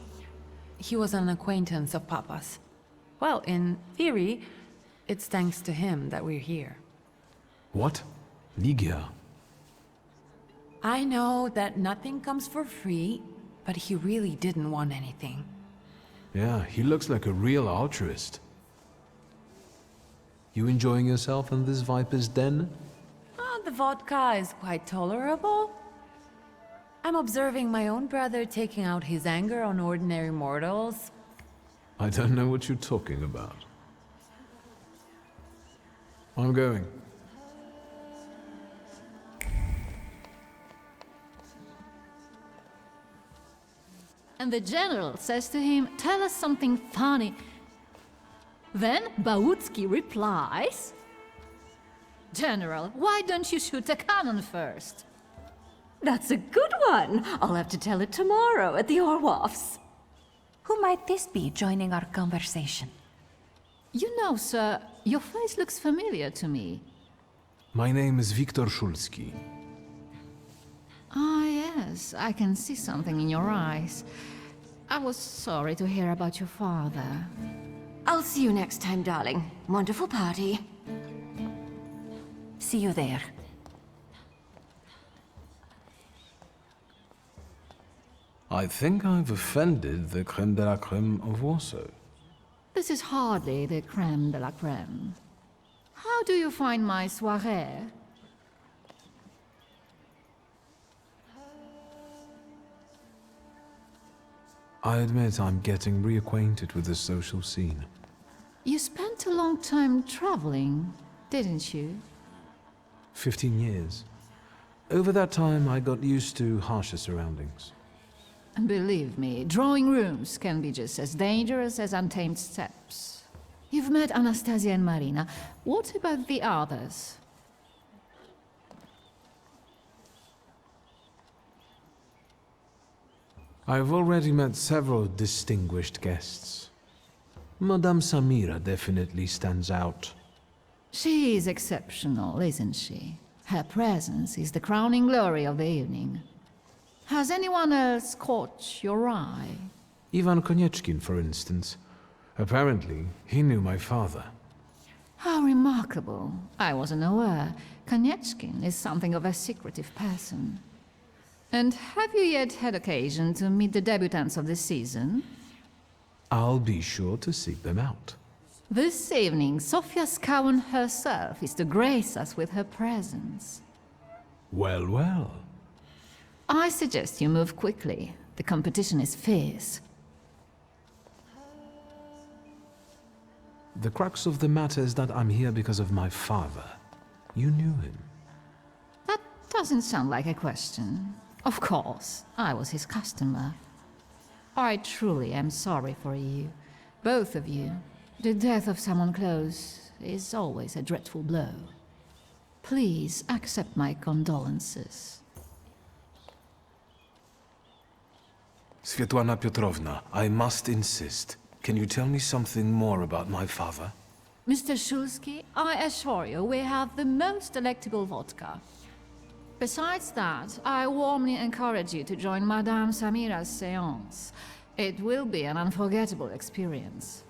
He was an acquaintance of Papa's. Well, in theory, it's thanks to him that we're here. What? Ligia? I know that nothing comes for free, but he really didn't want anything. Yeah, he looks like a real altruist. You enjoying yourself in this Viper's den? The vodka is quite tolerable. I'm observing my own brother taking out his anger on ordinary mortals. I don't know what you're talking about. I'm going. And the general says to him, "Tell us something funny." Then Bautski replies, "General, why don't you shoot a cannon first?" That's a good one. I'll have to tell it tomorrow at the Orwoffs. Who might this be joining our conversation? You know, sir, your face looks familiar to me. My name is Viktor Szulski. Ah, yes, I can see something in your eyes. I was sorry to hear about your father. I'll see you next time, darling. Wonderful party. See you there. I think I've offended the creme de la creme of Warsaw. This is hardly the creme de la creme. How do you find my soirée? I admit I'm getting reacquainted with the social scene. You spent a long time traveling, didn't you? 15 years. Over that time, I got used to harsher surroundings. Believe me, drawing rooms can be just as dangerous as untamed steppes. You've met Anastasia and Marina. What about the others? I've already met several distinguished guests. Madame Samira definitely stands out. She is exceptional, isn't she? Her presence is the crowning glory of the evening. Has anyone else caught your eye? Ivan Konieczkin, for instance. Apparently, he knew my father. How remarkable. I wasn't aware. Konieczkin is something of a secretive person. And have you yet had occasion to meet the debutants of the season? I'll be sure to seek them out. This evening, Sofia Skawan herself is to grace us with her presence. Well, well. I suggest you move quickly. The competition is fierce. The crux of the matter is that I'm here because of my father. You knew him. That doesn't sound like a question. Of course, I was his customer. I truly am sorry for you, both of you. The death of someone close is always a dreadful blow. Please accept my condolences. Svetlana Petrovna, I must insist. Can you tell me something more about my father? Mr. Szulski, I assure you we have the most delectable vodka. Besides that, I warmly encourage you to join Madame Samira's séance. It will be an unforgettable experience.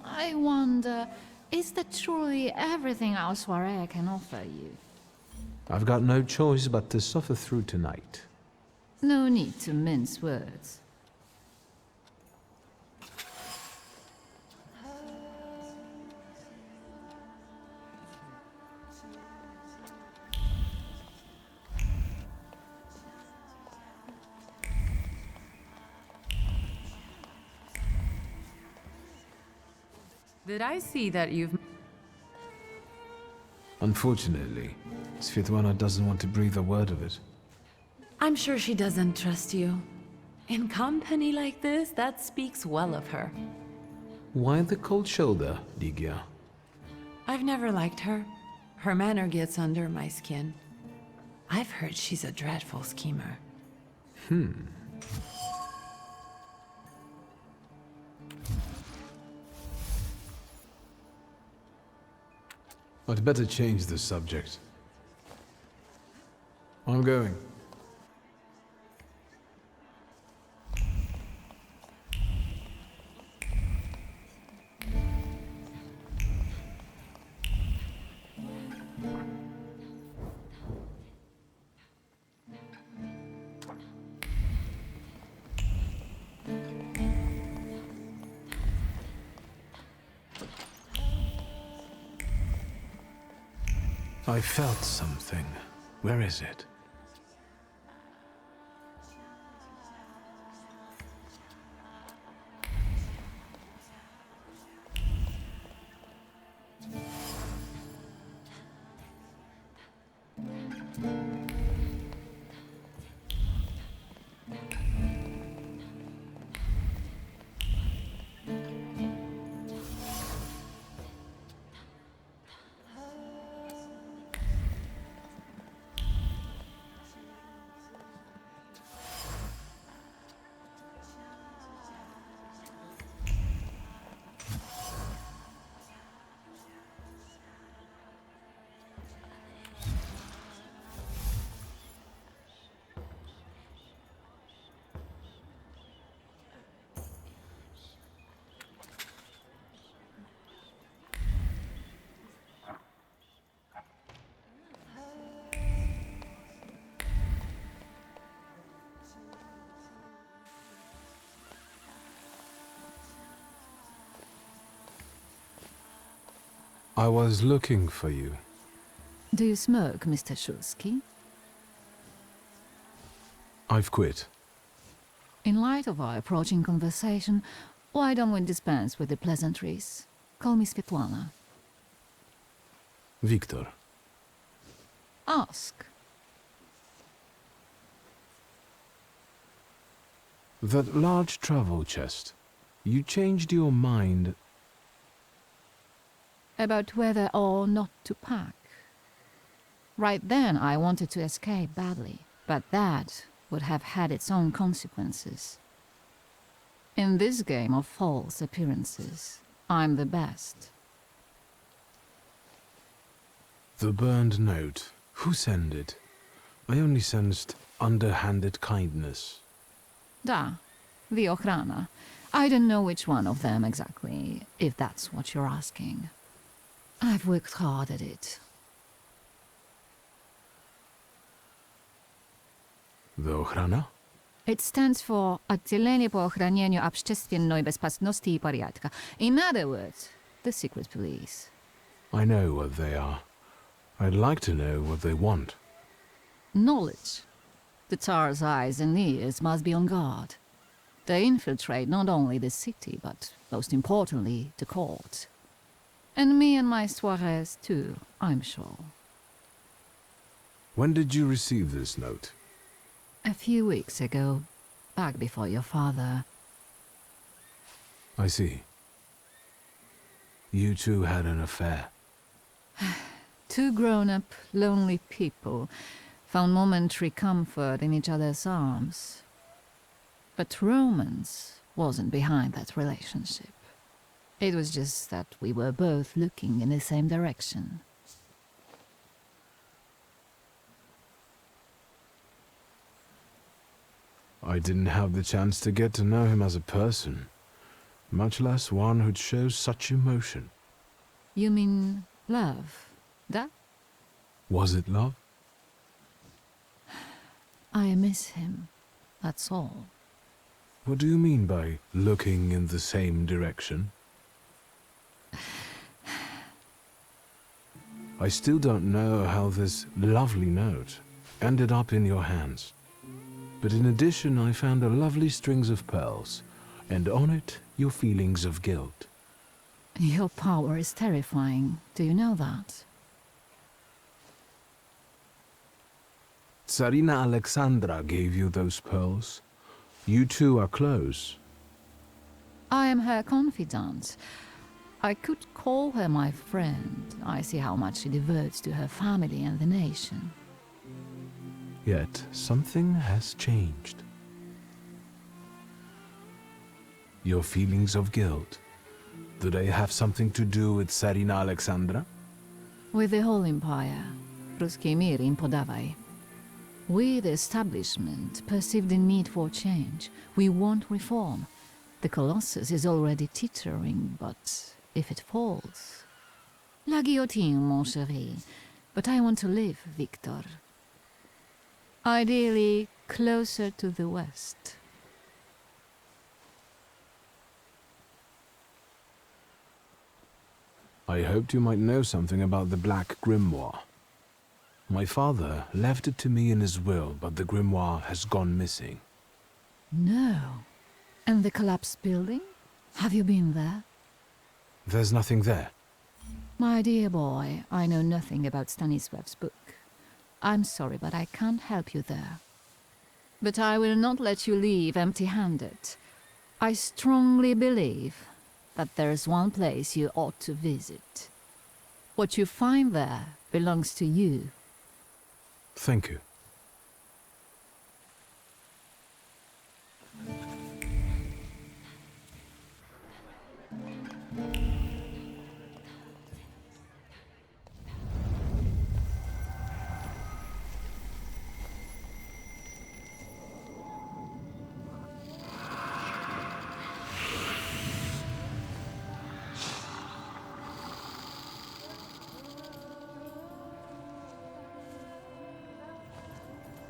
I wonder, is that truly everything our soirée can offer you? I've got no choice but to suffer through tonight. No need to mince words. Did I see that you've... Unfortunately, Svetlana doesn't want to breathe a word of it. I'm sure she doesn't trust you. In company like this, that speaks well of her. Why the cold shoulder, Ligia? I've never liked her. Her manner gets under my skin. I've heard she's a dreadful schemer. I'd better change the subject. I'm going. I felt something. Where is it? I was looking for you. Do you smoke, Mr. Shulsky? I've quit. In light of our approaching conversation, why don't we dispense with the pleasantries? Call me Svetlana. Victor. Ask. That large travel chest. You changed your mind About whether or not to pack. Right then I wanted to escape badly, but that would have had its own consequences. In this game of false appearances, I'm the best. The burned note. Who sent it? I only sensed underhanded kindness. Da, the Ochrana. I don't know which one of them exactly, if that's what you're asking. I've worked hard at it. The Ochrana? It stands for Отделение по охранению общественной безопасности и порядка. In other words, the secret police. I know what they are. I'd like to know what they want. Knowledge. The Tsar's eyes and ears must be on guard. They infiltrate not only the city, but, most importantly, the court. And me and my soirees too, I'm sure. When did you receive this note? A few weeks ago, back before your father. I see. You two had an affair. Two grown-up, lonely people found momentary comfort in each other's arms. But romance wasn't behind that relationship. It was just that we were both looking in the same direction. I didn't have the chance to get to know him as a person, much less one who'd show such emotion. You mean love? That? Was it love? I miss him, that's all. What do you mean by looking in the same direction? I still don't know how this lovely note ended up in your hands. But in addition, I found a lovely strings of pearls, and on it, your feelings of guilt. Your power is terrifying. Do you know that? Tsarina Alexandra gave you those pearls. You two are close. I am her confidant. I could call her my friend. I see how much she devotes to her family and the nation. Yet something has changed. Your feelings of guilt, do they have something to do with Tsarina Alexandra? With the whole empire, Ruski mir im podawaj. We, the establishment, perceive the need for change. We want reform. The Colossus is already teetering, but if it falls... La guillotine, mon chéri. But I want to live, Victor. Ideally, closer to the west. I hoped you might know something about the Black Grimoire. My father left it to me in his will, but the grimoire has gone missing. No. And the collapsed building? Have you been there? There's nothing there. My dear boy, I know nothing about Stanisław's book. I'm sorry, but I can't help you there. But I will not let you leave empty-handed. I strongly believe that there is one place you ought to visit. What you find there belongs to you. Thank you.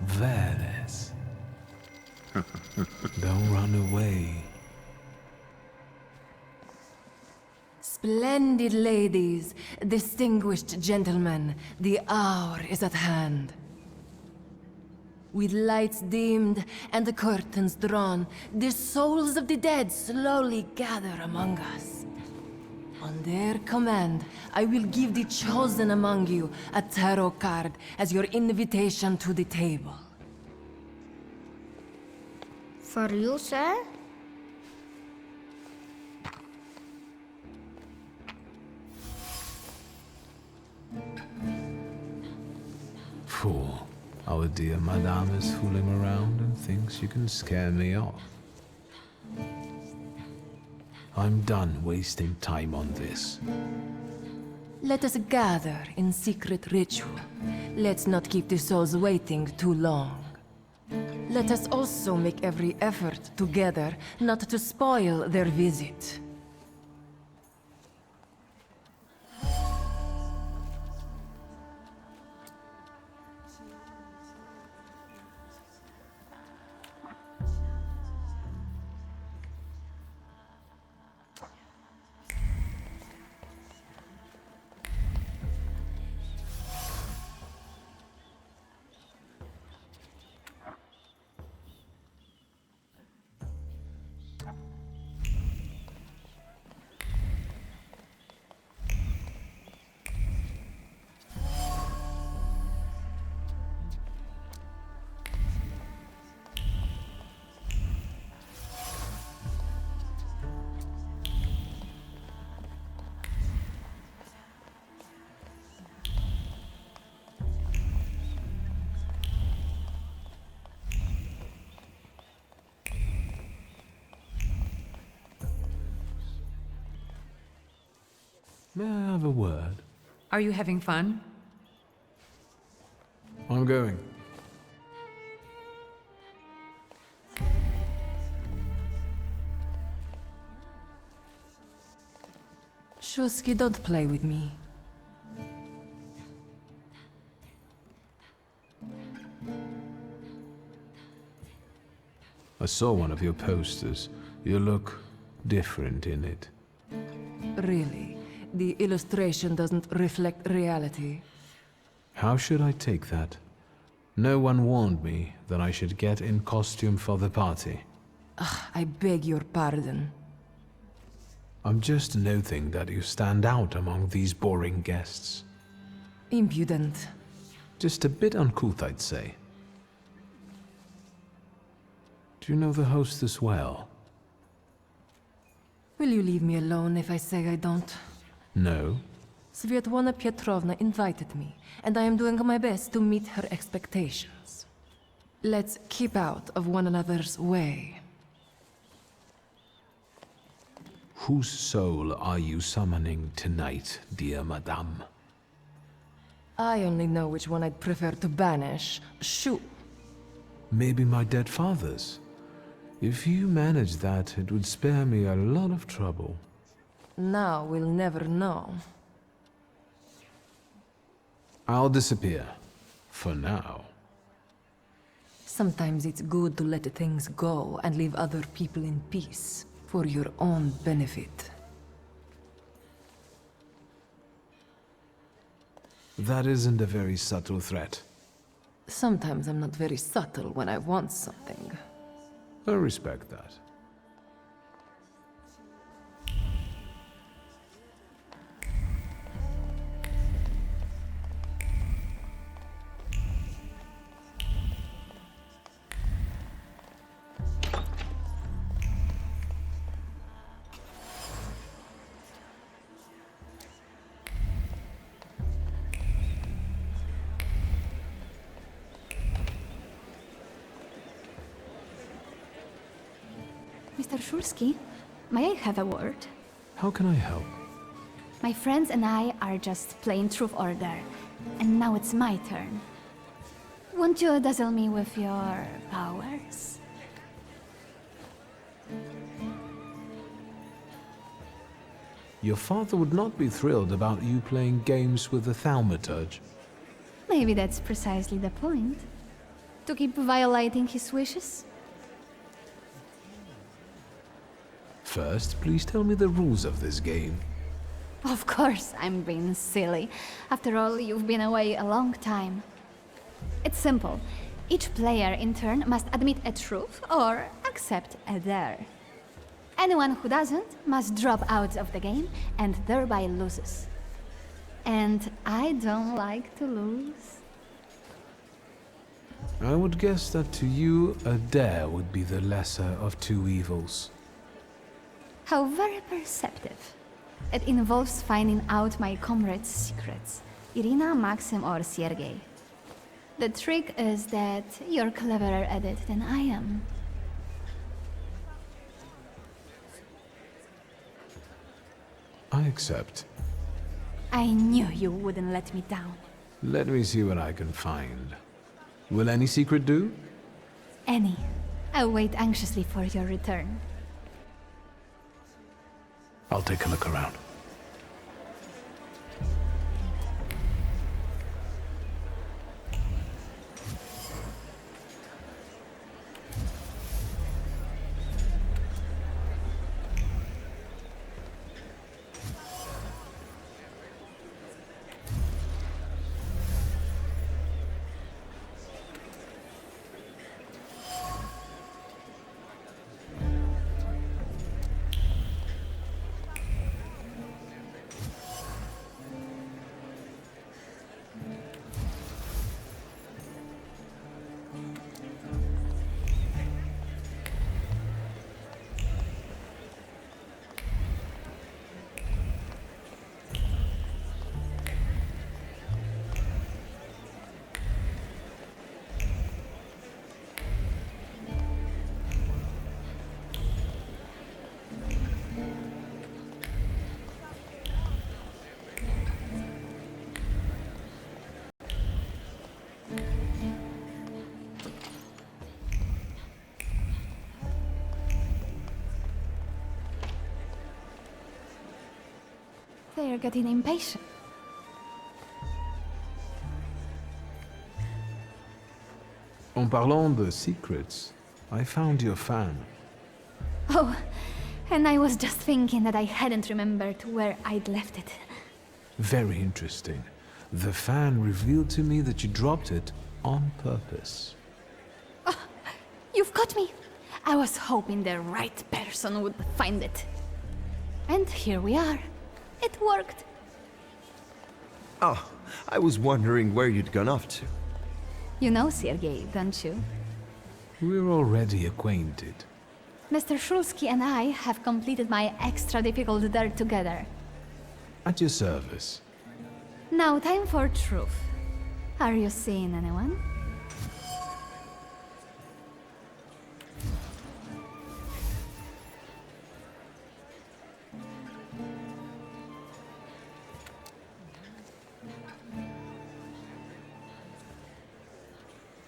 Veles. Don't run away. Splendid ladies, distinguished gentlemen, the hour is at hand. With lights dimmed and the curtains drawn, the souls of the dead slowly gather among us. On their command, I will give the chosen among you a tarot card as your invitation to the table. For you, sir? Fool. Our dear madame is fooling around and thinks you can scare me off. I'm done wasting time on this. Let us gather in secret ritual. Let's not keep the souls waiting too long. Let us also make every effort together not to spoil their visit. May I have a word? Are you having fun? I'm going. Shuski, don't play with me. I saw one of your posters. You look different in it. Really? The illustration doesn't reflect reality? How should I take that? No one warned me that I should get in costume for the party. I beg your pardon. I'm just noting that you stand out among these boring guests. Impudent. Just a bit uncouth, I'd say. Do you know the hostess well? Will you leave me alone if I say I don't? No. Svetlana Petrovna invited me, and I am doing my best to meet her expectations. Let's keep out of one another's way. Whose soul are you summoning tonight, dear madame? I only know which one I'd prefer to banish. Shoo! Maybe my dead father's. If you manage that, it would spare me a lot of trouble. Now we'll never know. I'll disappear. For now. Sometimes it's good to let things go and leave other people in peace, for your own benefit. That isn't a very subtle threat. Sometimes I'm not very subtle when I want something. I respect that. Mr. Shulsky, may I have a word? How can I help? My friends and I are just playing Truth Order, and now it's my turn. Won't you dazzle me with your powers? Your father would not be thrilled about you playing games with the Thaumaturge. Maybe that's precisely the point. To keep violating his wishes? First, please tell me the rules of this game. Of course, I'm being silly. After all, you've been away a long time. It's simple. Each player in turn must admit a truth or accept a dare. Anyone who doesn't must drop out of the game and thereby loses. And I don't like to lose. I would guess that to you, a dare would be the lesser of two evils. How very perceptive. It involves finding out my comrades' secrets. Irina, Maxim, or Sergei. The trick is that you're cleverer at it than I am. I accept. I knew you wouldn't let me down. Let me see what I can find. Will any secret do? Any. I'll wait anxiously for your return. I'll take a look around. They're getting impatient. En parlant de secrets, I found your fan. Oh, and I was just thinking that I hadn't remembered where I'd left it. Very interesting. The fan revealed to me that you dropped it on purpose. Oh, you've got me. I was hoping the right person would find it. And here we are. It worked. Oh, I was wondering where you'd gone off to. You know Sergei, don't you? We're already acquainted. Mr. Shulsky and I have completed my extra difficult dirt together. At your service. Now, time for truth. Are you seeing anyone?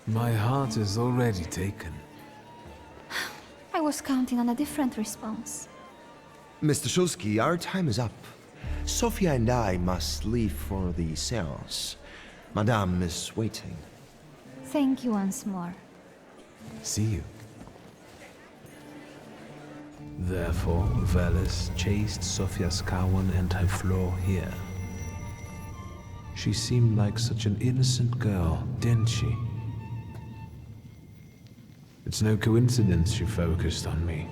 My heart is already taken. I was counting on a different response. Mr. Shulsky, our time is up. Sophia and I must leave for the seance. Madame is waiting. Thank you once more. See you. Therefore, Veles chased Sofia Skawan and her floor here. She seemed like such an innocent girl, didn't she? It's no coincidence she focused on me.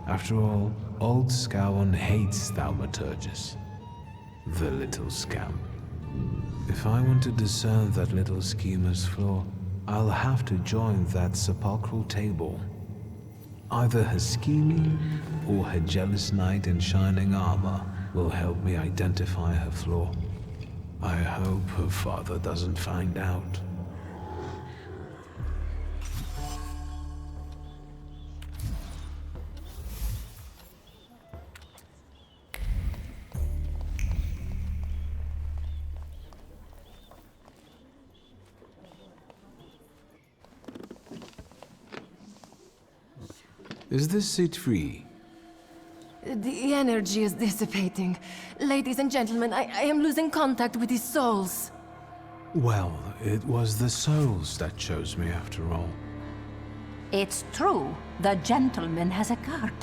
After all, old Skawan hates Thaumaturges. The little scamp. If I want to discern that little schemer's flaw, I'll have to join that sepulchral table. Either her scheming or her jealous knight in shining armor will help me identify her flaw. I hope her father doesn't find out. Is this seat free? The energy is dissipating. Ladies and gentlemen, I am losing contact with these souls. Well, it was the souls that chose me after all. It's true. The gentleman has a card.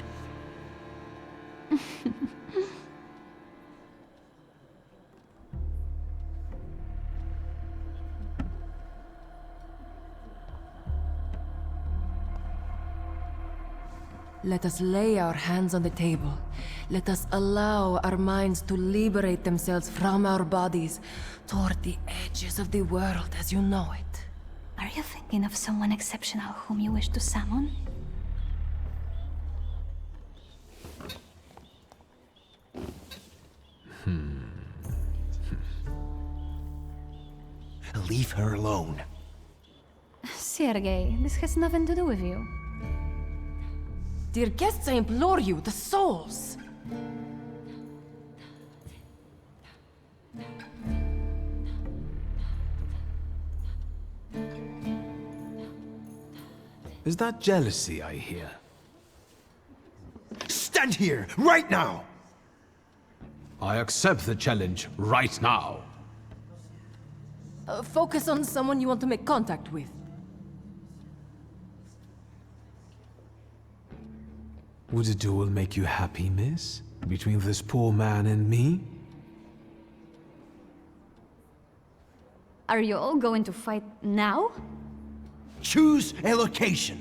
Let us lay our hands on the table. Let us allow our minds to liberate themselves from our bodies toward the edges of the world as you know it. Are you thinking of someone exceptional whom you wish to summon? Leave her alone. Sergei, this has nothing to do with you. Dear guests, I implore you, the souls! Is that jealousy I hear? Stand here, right now! I accept the challenge right now. Focus on someone you want to make contact with. Would a duel make you happy, miss? Between this poor man and me? Are you all going to fight now? Choose a location.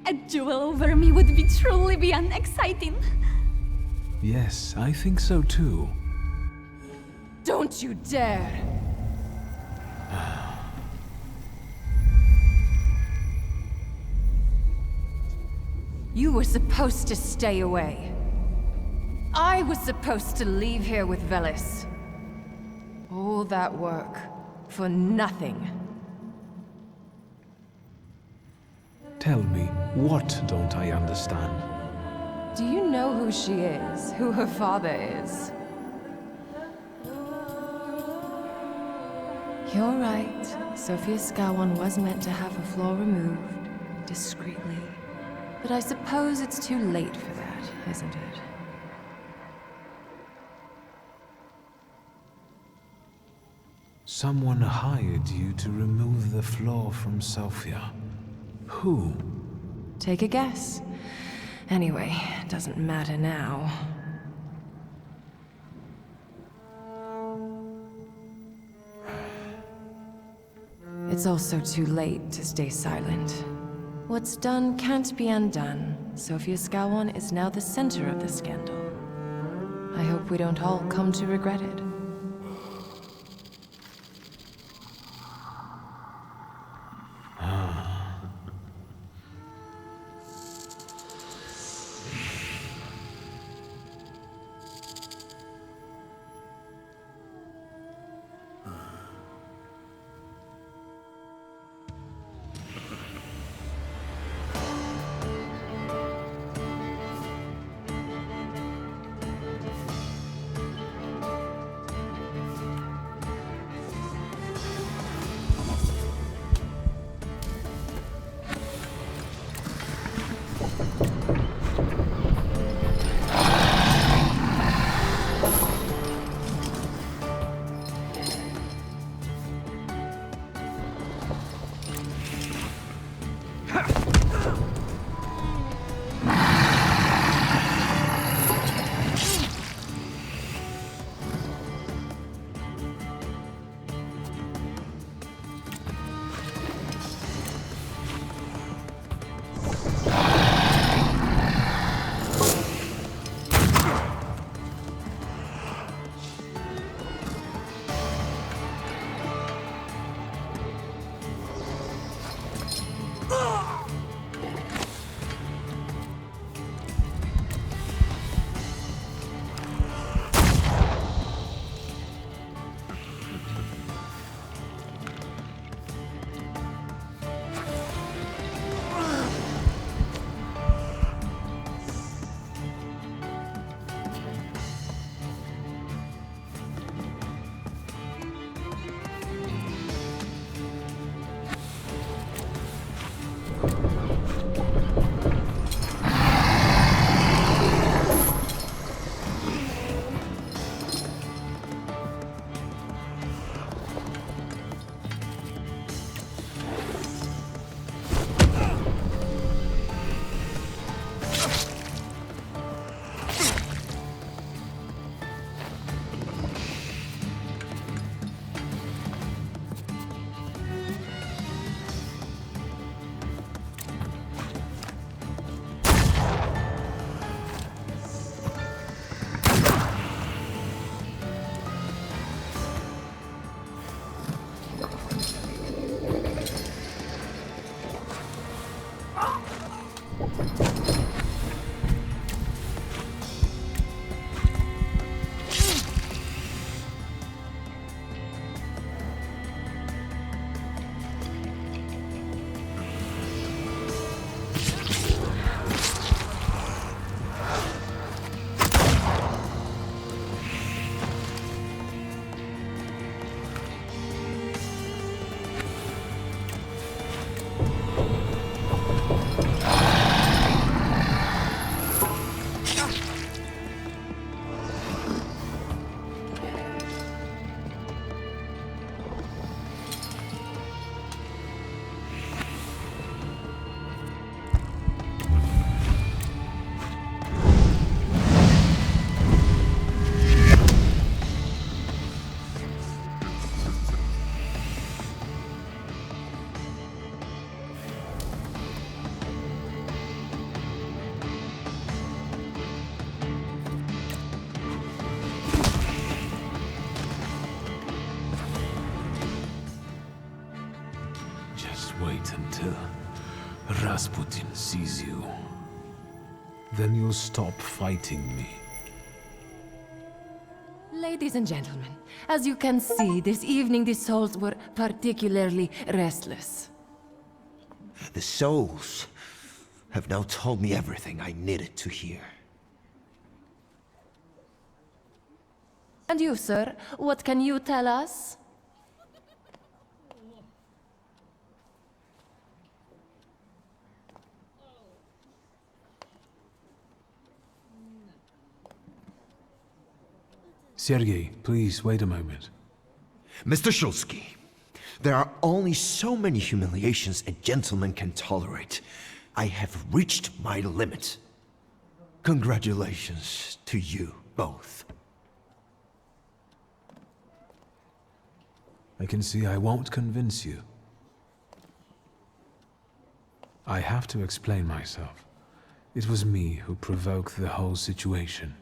A duel over me would be truly beyond exciting. Yes, I think so too. Don't you dare! You were supposed to stay away. I was supposed to leave here with Veles. All that work for nothing. Tell me, what don't I understand? Do you know who she is? Who her father is? You're right. Sophia Skawan was meant to have her flaw removed, discreetly. But I suppose it's too late for that, isn't it? Someone hired you to remove the flaw from Sophia. Who? Take a guess. Anyway, it doesn't matter now. It's also too late to stay silent. What's done can't be undone. Sofia Skowon is now the center of the scandal. I hope we don't all come to regret it. Wait until Rasputin sees you. Then you'll stop fighting me. Ladies and gentlemen, as you can see, this evening the souls were particularly restless. The souls have now told me everything I needed to hear. And you, sir, what can you tell us? Sergei, please wait a moment. Mr. Shulsky, there are only so many humiliations a gentleman can tolerate. I have reached my limit. Congratulations to you both. I can see I won't convince you. I have to explain myself. It was me who provoked the whole situation.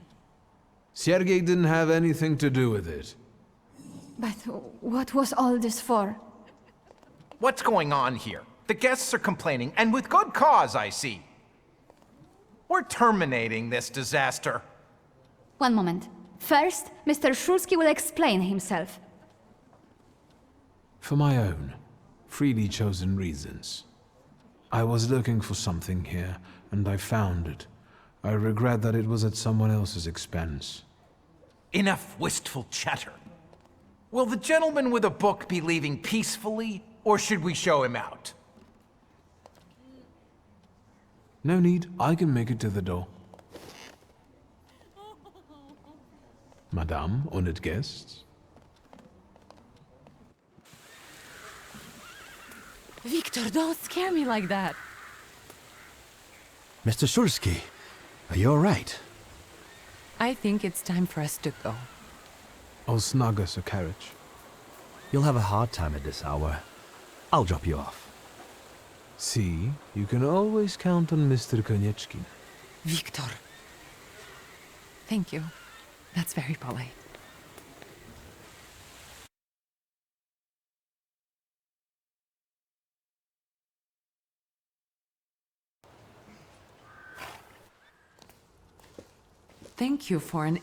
Sergei didn't have anything to do with it. But what was all this for? What's going on here? The guests are complaining, and with good cause, I see. We're terminating this disaster. One moment. First, Mr. Shulsky will explain himself. For my own, freely chosen reasons. I was looking for something here, and I found it. I regret that it was at someone else's expense. Enough wistful chatter. Will the gentleman with a book be leaving peacefully, or should we show him out? No need, I can make it to the door. Madame, honored guests. Victor, don't scare me like that. Mr. Shulsky, are you all right? I think it's time for us to go. I'll snug us a carriage. You'll have a hard time at this hour. I'll drop you off. See, you can always count on Mr. Konieczkin. Victor. Thank you. That's very polite. Thank you for an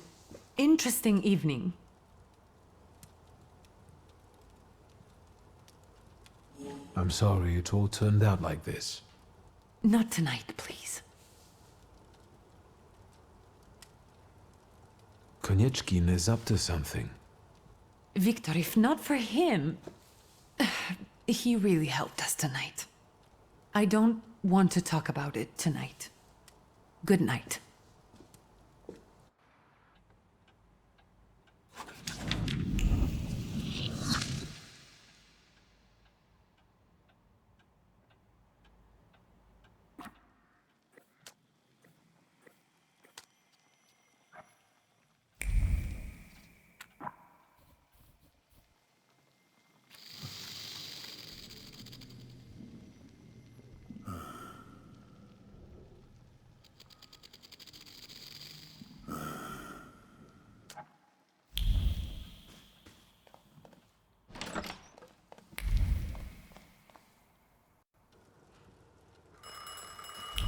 interesting evening. I'm sorry it all turned out like this. Not tonight, please. Konieczkin is up to something. Victor, if not for him, he really helped us tonight. I don't want to talk about it tonight. Good night.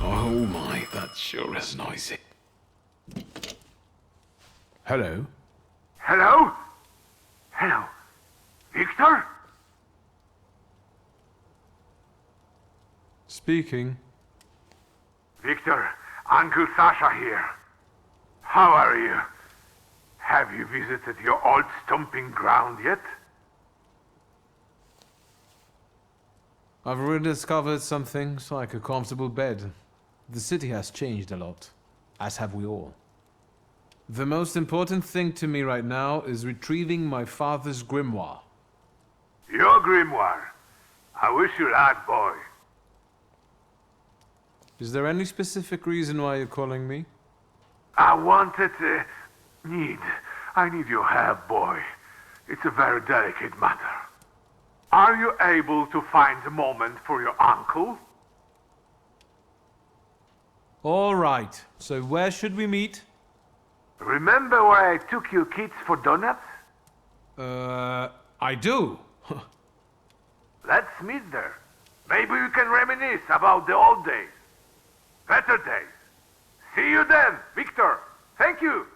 Oh my, that sure is noisy. Hello? Hello? Hello? Victor? Speaking. Victor, Uncle Sasha here. How are you? Have you visited your old stomping ground yet? I've rediscovered some things, like a comfortable bed. The city has changed a lot, as have we all. The most important thing to me right now is retrieving my father's grimoire. Your grimoire? I wish you luck, boy. Is there any specific reason why you're calling me? I wanted to... I need your help, boy. It's a very delicate matter. Are you able to find a moment for your uncle? All right, so where should we meet? Remember where I took you kids for donuts? I do. Let's meet there. Maybe we can reminisce about the old days. Better days. See you then, Victor. Thank you.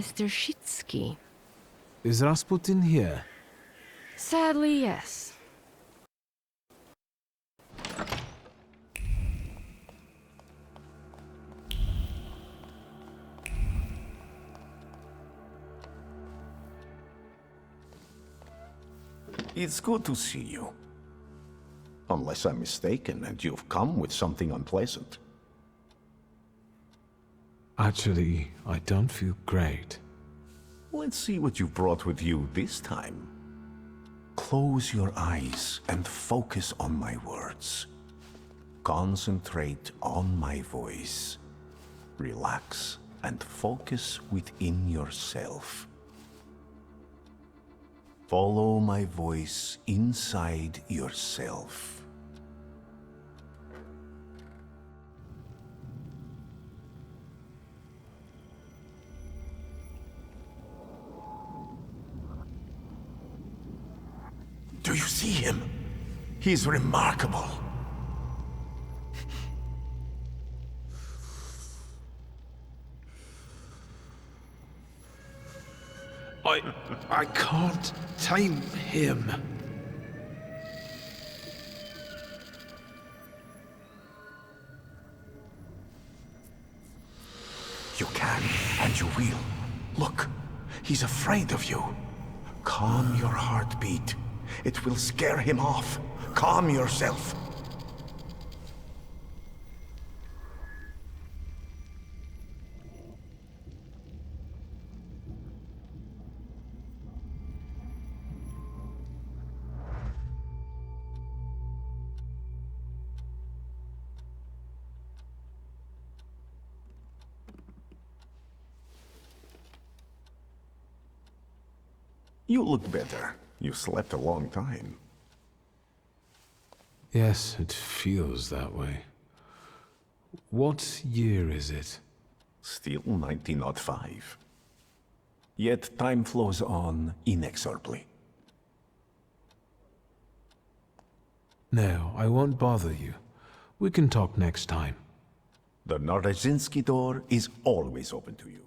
Mr. Shitsky. Is Rasputin here? Sadly, yes. It's good to see you. Unless I'm mistaken and you've come with something unpleasant. Actually, I don't feel great. Let's see what you brought with you this time. Close your eyes and focus on my words. Concentrate on my voice. Relax and focus within yourself. Follow my voice inside yourself. Do you see him? He's remarkable. I can't tame him. You can, and you will. Look, he's afraid of you. Calm your heartbeat. It will scare him off. Calm yourself. You look better. You slept a long time. Yes, it feels that way. What year is it? Still 1905. Yet time flows on inexorably. No, I won't bother you. We can talk next time. The Norodzinski door is always open to you.